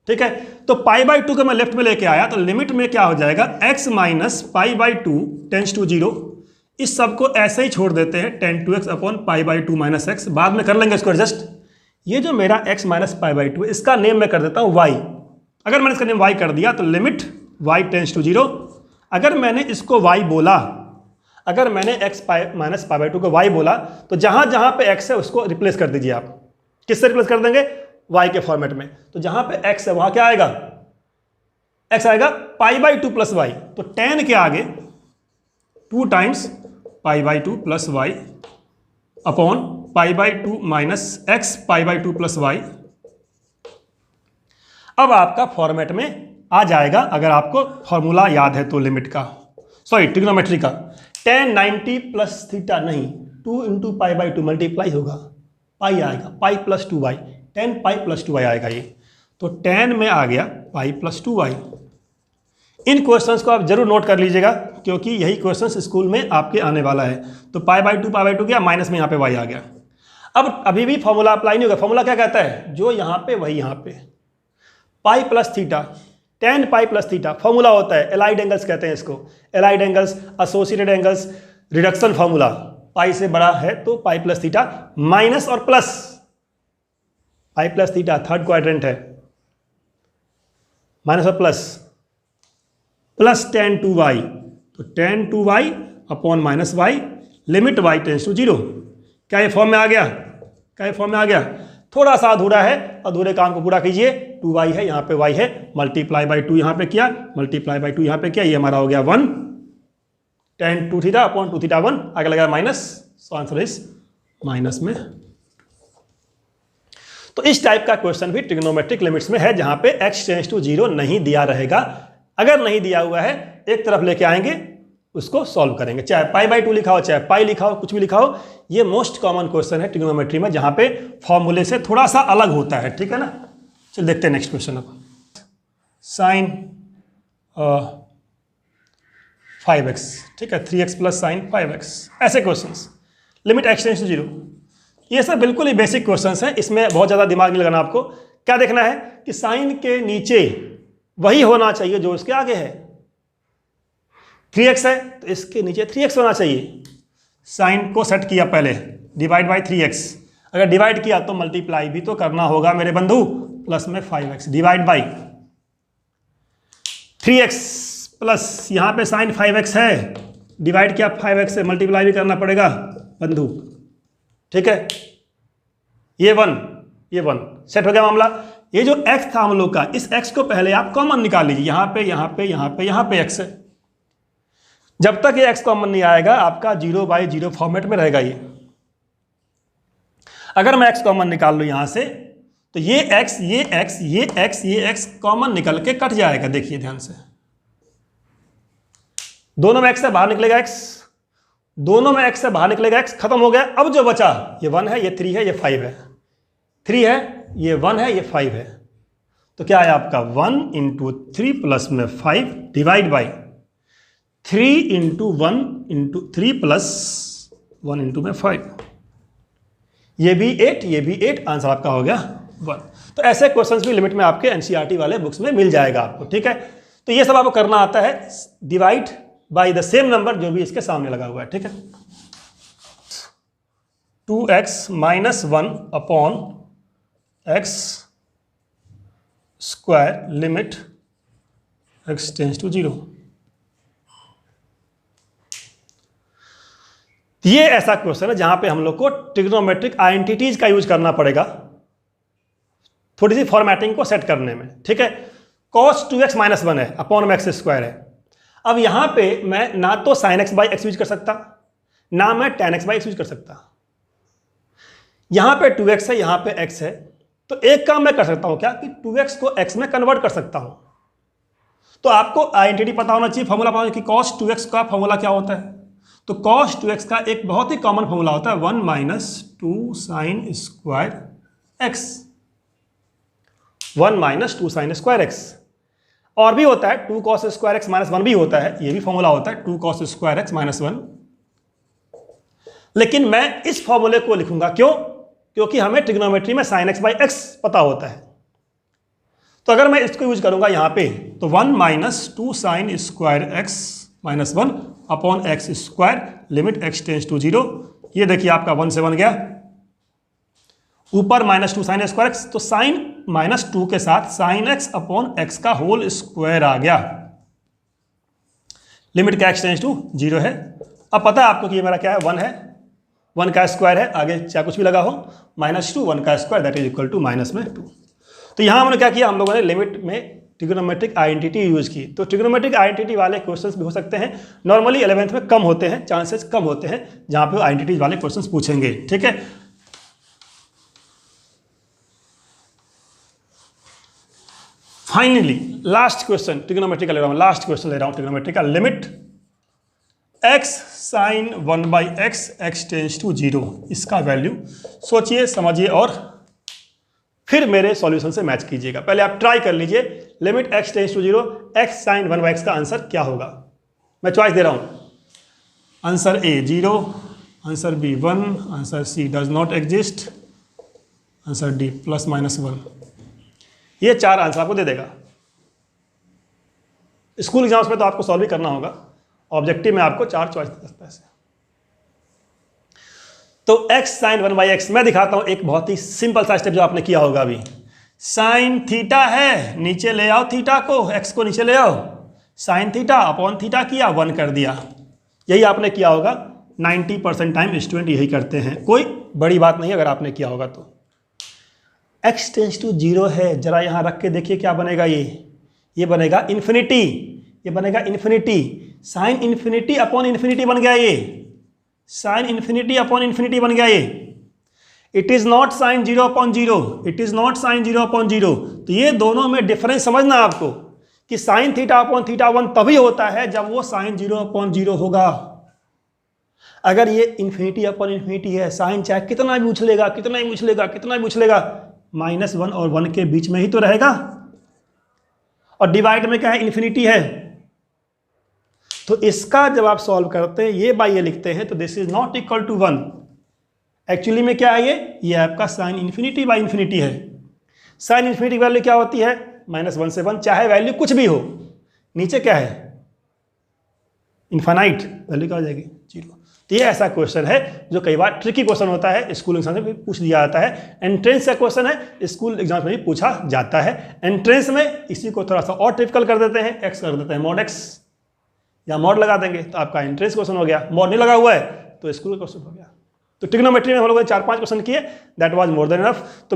ठीक है? तो पाई बाई 2 को मैं लेफ्ट में लेके आया तो लिमिट में क्या हो जाएगा? x minus pi by 2 tends to 0। इस सब को ऐसे ही छोड़ देते हैं, 10 to x upon pi by 2 minus x. बाद में कर लेंगे इसको एडजस्ट। ये जो मेरा x माइनस पाई बाई 2 इसका नेम मैं कर देता हूँ y। अगर मैंने इसका नेम y कर दिया तो लिमिट y टेंस टू 0। अगर मैंने इसको y बोला, अगर मैंने x माइनस पाई बाई 2 को y बोला तो जहां जहां पे x है उसको रिप्लेस कर दीजिए आप। किससे रिप्लेस कर देंगे? y के फॉर्मेट में। तो जहां पे x है वहां क्या आएगा? x आएगा पाई बाई 2 प्लस वाई। तो tan के आगे 2 times pi by 2 plus y upon pi by 2 minus x pi by 2 plus y. अब आपका फॉर्मेट में आ जाएगा, अगर आपको फॉर्मूला याद है तो लिमिट का, सॉरी ट्रिग्नोमेट्री का। tan 90 प्लस थीटा नहीं, 2 इंटू पाई बाई 2 मल्टीप्लाई होगा, पाई आएगा, pi plus 2y, tan pi plus 2y आएगा ये। तो tan में आ गया पाई प्लस 2y। इन क्वेश्चंस को आप जरूर नोट कर लीजिएगा क्योंकि यही क्वेश्चंस स्कूल में आपके आने वाला है। तो पाई बाई 2 गया, माइनस में यहाँ पे y आ गया। अब अभी भी फॉर्मूला अप्लाई नहीं होगा। फॉर्मूला क्या कहता है? जो यहाँ पे वही यहाँ पे, pi plus theta, tan pi plus theta formula होता है। एलाइड एंगल्स कहते हैं इसको, allied angles, associated angles, reduction formula. Pi से बड़ा है तो पाई प्लस थीटा, माइनस और plus. Pi plus theta third quadrant है, माइनस और प्लस, प्लस tan 2y। तो tan 2y upon minus y, limit y tends to 0। क्या ये फॉर्म में आ गया? क्या ये फॉर्म में आ गया? थोड़ा सा अधूरा है, अधूरे काम को पूरा कीजिए। 2y है, यहाँ पे y है, मल्टीप्लाई बाई 2 यहाँ पे किया, मल्टीप्लाई बाई 2 यहाँ पे किया, ये हमारा हो गया 1। tan 2 थीटा अपॉन 2 थीटा 1, आगे लगा minus, so answer is minus में। तो इस टाइप का क्वेश्चन भी ट्रिग्नोमेट्रिक लिमिट्स में है जहां पे x टेंस टू 0 नहीं दिया रहेगा। अगर नहीं दिया हुआ है एक तरफ लेके आएंगे, उसको सॉल्व करेंगे, चाहे पाई बाई 2 लिखा हो, चाहे पाई लिखा हो, कुछ भी लिखा हो। ये मोस्ट कॉमन क्वेश्चन है ट्रिग्नोमेट्री में जहां पे फॉर्मूले से थोड़ा सा अलग होता है, ठीक है ना? चलिए देखते हैं नेक्स्ट क्वेश्चन। अब साइन 5x, ठीक है, 3x प्लस साइन 5x, ऐसे questions, limit x tends to 0। ये सब बिल्कुल ही बेसिक क्वेश्चंस हैं, इसमें बहुत ज़्यादा दिमाग नहीं लगाना आपको। क्या देखना है कि साइन के नीचे वही होना चाहिए जो इसके आगे है। 3x है तो इसके नीचे 3x होना चाहिए। साइन को सेट किया पहले, डिवाइड बाई 3x। अगर डिवाइड किया तो मल्टीप्लाई भी तो करना होगा मेरे बंधु, प्लस में 5x divide by 3x plus यहाँ पे साइन 5x है, डिवाइड किया 5x से, मल्टीप्लाई भी करना पड़ेगा बंधु, ठीक है? ये 1 सेट हो गया मामला। ये जो x था हम लोग का, इस x को पहले आप कॉमन निकाल लीजिए। यहाँ पे यहाँ पे यहाँ पे यहाँ पे x है। जब तक ये x कॉमन नहीं आएगा आपका 0/0 फॉर्मेट में रहेगा ये। अगर मैं x कॉमन निकाल लूँ यहाँ से तो ये x ये x ये x ये x कॉमन निकल के कट जाएगा। देखिए ध्यान से, दोनों में x से बाहर निकलेगा x, दोनों में x से बाहर निकलेगा x, खत्म हो गया। अब जो बचा ये 1 है, ये 3 है, ये 5 है, 3 है, ये 1 है, ये 5 है। तो क्या है आपका 1 इंटू 3 प्लस में 5 divide by 3 into 1 into 3 plus 1 into में 5। ये भी 8, ये भी 8, आंसर आपका हो गया 1। तो ऐसे क्वेश्चंस भी लिमिट में आपके एनसीईआरटी वाले बुक्स में मिल जाएगा आपको, ठीक है? तो ये सब आपको करना आता है, divide by the same number जो भी इसके सामने लगा हुआ है, ठीक है। 2x minus 1 upon x square limit x tends to 0। ये ऐसा क्वेश्चन है जहां पे हम लोग को ट्रिग्नोमेट्रिक आइडेंटिटीज का यूज करना पड़ेगा थोड़ी सी फॉर्मेटिंग को सेट करने में, ठीक है। cos 2x माइनस 1 है अपॉन x स्क्वायर है। अब यहां पे मैं ना तो sin x by x use कर सकता, ना मैं tan x by x use कर सकता। यहां पे 2x है, यहां पे x है, तो एक काम मैं कर सकता हूं क्या कि 2x को x में कन्वर्ट कर सकता हूं। तो आपको आइडेंटिटी पता होना चाहिए, फॉर्मूला पता होना चाहिए कि cos 2x का फॉर्मूला क्या होता है। तो cos 2x का एक बहुत ही कॉमन फॉर्मूला होता है 1 minus 2 sine square x, 1 minus 2 sine square x. और भी होता है 2 cos स्क्वायर एक्स माइनस 1 भी होता है, ये भी फॉर्मूला होता है 2 cos स्क्वायर एक्स माइनस 1। लेकिन मैं इस फॉर्मूले को लिखूंगा, क्यों? क्योंकि हमें ट्रिग्नोमेट्री में साइन एक्स बाई एक्स पता होता है। तो अगर मैं इसको यूज करूंगा यहां पे तो 1 minus 2 sine square x minus 1 upon x square limit x tends to 0। ये देखिए आपका 1 से 1 गया, ऊपर माइनस 2 साइन स्क्वायर एक्स, तो साइन माइनस 2 के साथ साइन एक्स अपॉन एक्स का होल स्क्वायर आ गया। लिमिट का एक्स टेंस टू 0 है। अब पता है आपको कि ये मेरा क्या है, 1 है, 1 का स्क्वायर है, आगे चाहे कुछ भी लगा हो, माइनस 2 1 का square that is equal to minus में 2। तो यहां हमने क्या किया, हम लोगों ने लिमिट में ट्रिग्नोमेट्रिक आइडेंटिटी यूज की। तो ट्रिग्नोमेट्रिक आइडेंटिटी वाले क्वेश्चंस भी हो सकते हैं, नॉर्मली 11th में कम होते हैं, चांसेस कम होते हैं जहां पे आइडेंटिटी वाले क्वेश्चंस पूछेंगे, ठीक है। फाइनली लास्ट क्वेश्चन ट्रिग्नोमेट्रिक ले रहा हूं, लास्ट क्वेश्चन ले रहा हूं ट्रिग्नोमेट्रिक का। Limit x sine 1 by x x tends to 0, इसका वैल्यू सोचिए समझिए और फिर मेरे सॉल्यूशन से मैच कीजिएगा। पहले आप ट्राई कर लीजिए, limit x tends to 0 x sine 1 by x का आंसर क्या होगा। मैं चॉइस दे रहा हूं, answer A 0, answer B 1, answer C does not exist, answer D plus minus 1। ये 4 आंसर आपको दे देगा। स्कूल एग्जाम्स में तो आपको सॉल्व ही करना होगा, ऑब्जेक्टिव में आपको 4 चॉइस दे सकता है। तो x साइन 1 बाई एक्स मैं दिखाता हूं एक बहुत ही सिंपल सा स्टेप जो आपने किया होगा अभी। साइन थीटा है, नीचे ले आओ थीटा को, x को नीचे ले आओ, साइन थीटा अपॉन थीटा किया, 1 कर दिया। यही आपने किया होगा, 90% टाइम स्टूडेंट यही करते हैं, कोई बड़ी बात नहीं अगर आपने किया होगा तो। x टेंस टू 0 है, जरा यहां रख के देखिए क्या बनेगा, ये बनेगा इन्फिनिटी, ये बनेगा infinity, sine infinity upon infinity बन गया, ये साइन इन्फिनिटी अपॉन इन्फिनिटी बन गया ये। It is not sine 0 upon 0, it is not sine 0 upon 0। तो ये दोनों में डिफरेंस समझना आपको कि साइन थीटा अपॉन थीटा 1 तभी होता है जब वो साइन 0 अपॉन 0 होगा। अगर ये इन्फिनिटी अपॉन इन्फिनिटी है, साइन चाहे कितना भी उछलेगा, कितना ही उछलेगा, कितना भी उछलेगा, -1 और 1 के बीच में ही तो रहेगा। और डिवाइड में क्या है, इन्फिनिटी है। तो इसका जब आप सॉल्व करते हैं, ये बाई ये लिखते हैं, तो this is not equal to 1। Actually में क्या है, ये आपका साइन इन्फिनिटी बाई इन्फिनिटी है। साइन इन्फिनिटी की वैल्यू क्या होती है, -1 से 1, चाहे वैल्यू कुछ भी हो। नीचे क्या है, इन्फानाइट, वैल्यू क्या हो जाएगी, 0। तो ये ऐसा क्वेश्चन है जो कई बार ट्रिकी क्वेश्चन होता है, स्कूल एग्जाम में भी पूछ दिया जाता है। एंट्रेंस का क्वेश्चन है, स्कूल एग्जाम में भी पूछा जाता है। एंट्रेंस में इसी को थोड़ा सा और टिपिकल कर देते हैं, एक्स कर देते हैं मॉड एक्स, या मॉड लगा देंगे तो आपका एंट्रेंस क्वेश्चन हो गया। मॉड नहीं लगा हुआ है तो स्कूल का क्वेश्चन हो गया। तो ट्रिग्नोमेट्री में हम लोगों ने 4-5 क्वेश्चन किए, that was more than enough. तो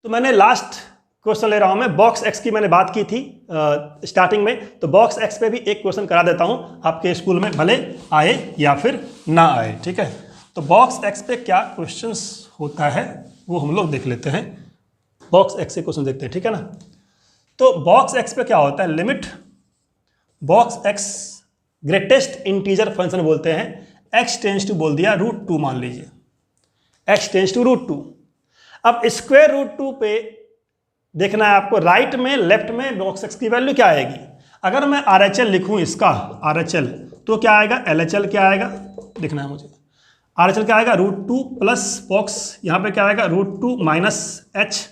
मैंने लास्ट क्वेश्चन ले रहा हूं मैं, बॉक्स एक्स की मैंने बात की थी स्टार्टिंग में, तो बॉक्स एक्स पे भी एक क्वेश्चन करा देता हूं, आपके स्कूल में भले आए या फिर ना आए, ठीक है। तो बॉक्स एक्स पे क्या क्वेश्चन होता है वो हम लोग देख लेते हैं। बॉक्स एक्स से क्वेश्चन देखते हैं, ठीक है ना। तो बॉक्स एक्स पे क्या होता है, limit box x greatest integer function बोलते हैं, x टेंस टू बोल दिया √2 मान लीजिए, x टेंस टू √2। अब स्क्वायर √2 पे देखना है आपको, राइट में लेफ्ट में बॉक्स एक्स की वैल्यू क्या आएगी। अगर मैं RHL लिखूं इसका RHL, तो क्या आएगा, LHL क्या आएगा देखना है मुझे। RHL क्या आएगा, √2 प्लस बॉक्स, यहाँ पे क्या आएगा √2 माइनस h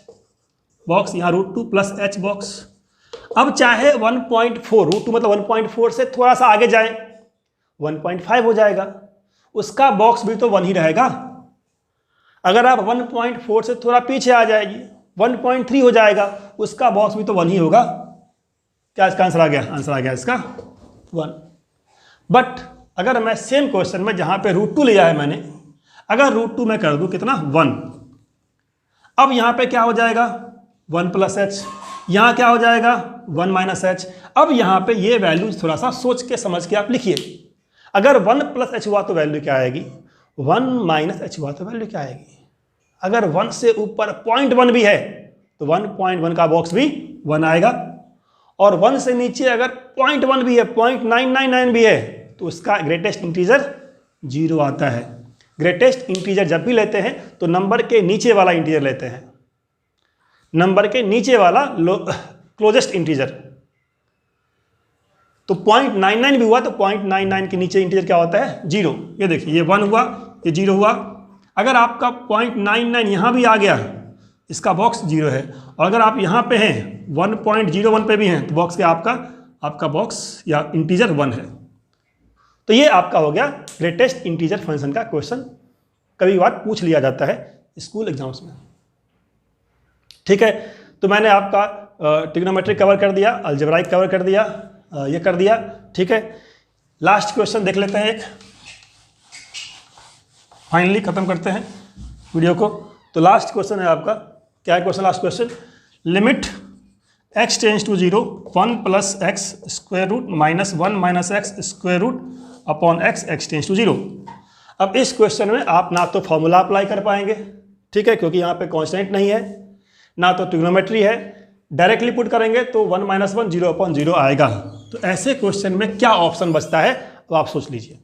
बॉक्स, यहाँ √2 प्लस h बॉक्स। अब चाहे 1.4 रूट 2 मतलब 1.4 से थोड़ा सा आगे जाए 1.5 हो जाएगा, उसका बॉक्स भी तो 1 ही रहेगा। अगर आप 1.4 से थोड़ा पीछे आ जाएगी 1.3 हो जाएगा, उसका बॉक्स भी तो 1 ही होगा। क्या इसका आंसर आ गया? आंसर आ गया इसका 1। बट अगर मैं सेम क्वेश्चन में जहां पे रूट 2 लिया है मैंने, अगर रूट 2 में कर दूं कितना 1, अब यहां पे क्या हो जाएगा 1 प्लस एच, यहां क्या हो जाएगा 1 माइनस एच। अब यहां पे ये वैल्यू थोड़ा सा सोच के समझ के आप लिखिए। अगर 1 प्लस एच हुआ तो वैल्यू क्या आएगी, 1 माइनस एच हुआ तो वैल्यू क्या आएगी। अगर 1 से ऊपर 0.1 भी है तो 1.1 का बॉक्स भी 1 आएगा, और 1 से नीचे अगर 0.1 भी है 0.999 भी है तो उसका ग्रेटेस्ट इंटीजर 0 आता है। ग्रेटेस्ट इंटीजर जब भी लेते हैं तो नंबर के नीचे वाला इंटीजर लेते हैं, नंबर के नीचे वाला क्लोजेस्ट इंटीजर। तो 0.99 भी हुआ तो 0.99 के नीचे इंटीजर क्या होता है 0। ये देखिए ये 1 हुआ, ये 0 हुआ। अगर आपका 0.99 यहां भी आ गया इसका बॉक्स 0 है, और अगर आप यहां पे हैं 1.01 पे भी हैं तो बॉक्स क्या आपका बॉक्स या इंटीजर 1 है। तो ये आपका हो गया ग्रेटेस्ट इंटीजर फंक्शन का क्वेश्चन, कभी बार पूछ लिया जाता है स्कूल एग्जाम्स में। ठीक है, तो मैंने आपका ट्रिग्नोमेट्री कवर कर दिया, अलजेब्राइक कवर कर दिया, ये कर दिया। ठीक है, लास्ट क्वेश्चन देख लेते हैं एक, फाइनली खत्म करते हैं वीडियो को। तो लास्ट क्वेश्चन है आपका, क्या है question? Last question, limit x tends to 0 1 plus x square root minus 1 minus x square root upon x tends to 0। अब इस क्वेश्चन में आप ना तो फॉर्मूला अप्लाई कर पाएंगे, ठीक है, क्योंकि यहाँ पे कांस्टेंट नहीं है, ना तो ट्रिग्नोमेट्री है। डायरेक्टली पुट करेंगे तो 1 माइनस 1 0/0 आएगा। तो ऐसे क्वेश्चन में क्या ऑप्शन बचता है तो आप सोच लीजिए।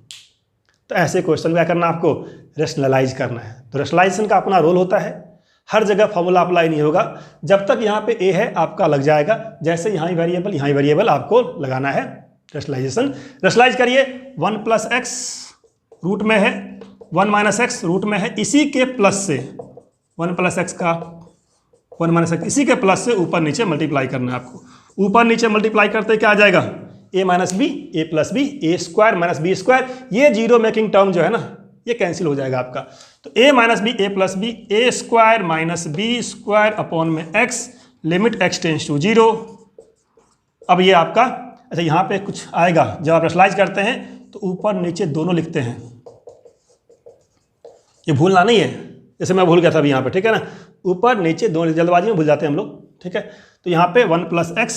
तो ऐसे क्वेश्चन क्या करना, आपको रेशनलाइज करना है। तो रेशनलाइजेशन का अपना रोल होता है, हर जगह फॉर्मूला अप्लाई नहीं होगा। जब तक यहाँ पे ए है आपका लग जाएगा, जैसे यहाँ ही वेरिएबल आपको लगाना है। रेशनलाइजेशन, रेशनलाइज करिए। 1 प्लस एक्स रूट में है, 1 माइनस एक्स रूट में है, इसी के प्लस से 1 प्लस एक्स का 1 माइनस एक्स, इसी के प्लस से ऊपर नीचे मल्टीप्लाई करना है आपको। ऊपर नीचे मल्टीप्लाई करते क्या आ जाएगा, A minus B, A plus B, A square minus B square. ये जीरो मेकिंग टर्म जो है ना, ये कैंसिल हो जाएगा आपका। तो A minus B, A plus B, A square minus B square upon में X, limit x tends to 0। अब ये आपका, अच्छा यहाँ पे कुछ आएगा, जब आप रेशनलाइज करते हैं तो ऊपर नीचे दोनों लिखते हैं, ये भूलना नहीं है, जैसे मैं भूल गया था अभी यहाँ पे, ठीक है ना। ऊपर नीचे दोनों, जल्दबाजी में भूल जाते हैं हम लोग, ठीक है। तो यहाँ पे 1 plus x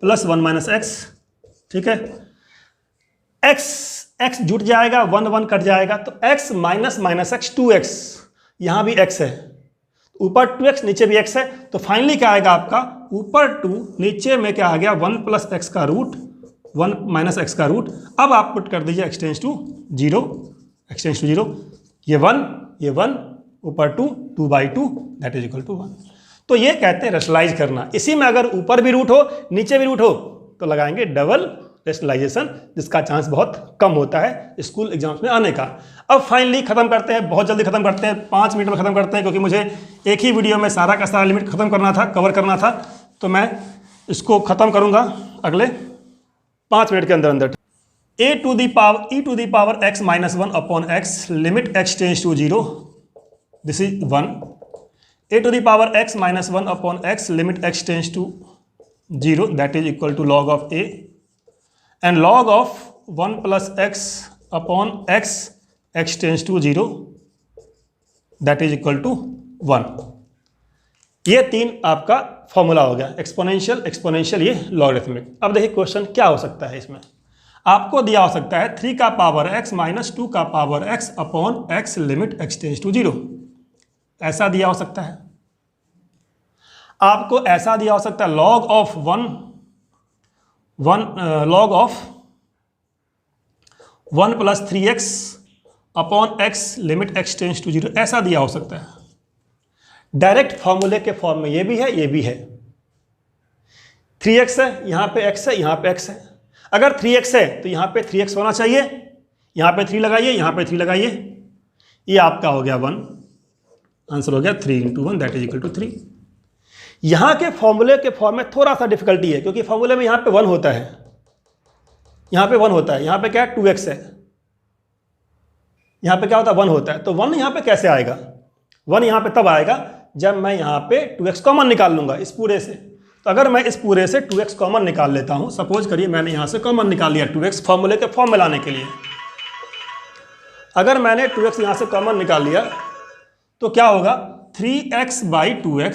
plus 1 minus x, ठीक है। एक्स जुट जाएगा, 1 1 कट जाएगा, तो x minus minus x 2x, यहाँ भी x है, ऊपर 2x नीचे भी x है। तो फाइनली क्या आएगा आपका, ऊपर 2 नीचे में क्या आ गया 1 प्लस एक्स का रूट, 1 माइनस एक्स का रूट। अब आप पुट कर दीजिए x tends to 0, x tends to 0, ये 1 ऊपर 2/2 दैट इज इक्वल टू 1। तो ये कहते हैं रेशनलाइज करना। इसी में अगर ऊपर भी रूट हो नीचे भी रूट हो तो लगाएंगे डबल रेशनलाइजेशन, जिसका चांस बहुत कम होता है स्कूल एग्जाम्स में आने का। अब फाइनली खत्म करते हैं, बहुत जल्दी खत्म करते हैं, 5 मिनट में खत्म करते हैं, क्योंकि मुझे एक ही वीडियो में सारा का सारा लिमिट खत्म करना था, कवर करना था। तो मैं इसको खत्म करूंगा अगले 5 मिनट के अंदर अंदर। e to the power x minus 1 upon x, limit x tends to 0, this is 1। e to the power x minus 1 upon x, limit x tends to 0, that is equal to log of a, and log of 1 plus x upon x, x tends to 0, that is equal to 1। ये 3 आपका formula हो गया, exponential, ये logarithmic. अब देखिए question क्या हो सकता है इसमें। आपको दिया हो सकता है 3 का पावर x माइनस 2 का power x upon x, limit x tends to 0, ऐसा दिया हो सकता है। आपको ऐसा दिया हो सकता है log of 1 plus 3x upon x, limit x tends to 0, ऐसा दिया हो सकता है। डायरेक्ट फॉर्मूले के फॉर्म में ये भी है, ये भी है। 3x है, यहाँ पे x है, यहाँ पे x है। अगर 3x है तो यहाँ पे 3x होना चाहिए, यहाँ पे 3 लगाइए, यहाँ पे 3 लगाइए, ये आपका हो गया 1, आंसर हो गया 3 × 1 दैट इज इक्वल टू 3। यहाँ के फॉर्मूले के फॉर्म में थोड़ा सा डिफिकल्टी है, क्योंकि फॉर्मूले में यहाँ पे 1 होता है, यहाँ पे 1 होता है, यहाँ पे क्या है 2x है, यहाँ पे क्या होता है 1 होता है। तो 1 यहाँ पे कैसे आएगा? 1 यहाँ पे तब आएगा जब मैं यहाँ पे 2x कॉमन निकाल लूंगा इस पूरे से। तो अगर मैं इस पूरे से 2x कॉमन निकाल लेता हूँ, सपोज करिए मैंने यहाँ से कॉमन निकाल लिया 2x फॉर्मूले के फॉर्म में लाने के लिए। अगर मैंने 2x यहाँ से कॉमन निकाल लिया तो क्या होगा 3x/2x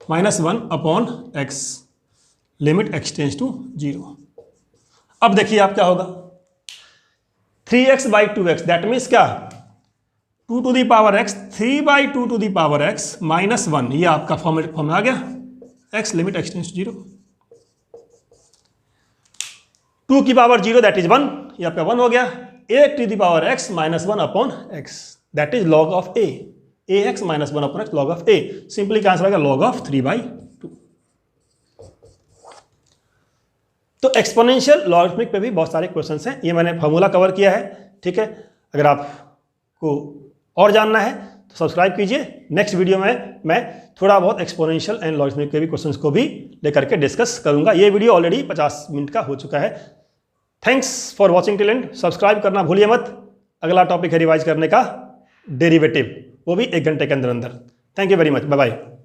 - 1/x limit x tends to 0। अब देखिए आप क्या होगा 3x/2x दैट मीन्स क्या 2 to the power x 3/2 to the power x - 1, ये आपका फॉर्म आ गया x limit x tends to 0। 2 की पावर 0 दैट इज 1, ये आपका 1 हो गया। a to the power x - 1/x that is log of a, ax - 1/x log of a। Simply क्या आंसर आएगा log of 3/2। तो एक्सपोनेंशियल लॉगरिथमिक पे भी बहुत सारे क्वेश्चंस हैं, ये मैंने फॉर्मूला कवर किया है, ठीक है। अगर आपको और जानना है तो सब्सक्राइब कीजिए। नेक्स्ट वीडियो में मैं थोड़ा बहुत एक्सपोनेंशियल एंड लॉगरिथमिक के भी क्वेश्चंस को भी लेकर के डिस्कस करूंगा। ये वीडियो ऑलरेडी 50 मिनट का हो चुका है। Thanks for watching till and. Subscribe करना भूलिए मत। अगला टॉपिक है रिवाइज करने का डेरिवेटिव, वो भी 1 घंटे के अंदर अंदर। Thank you very much, bye bye.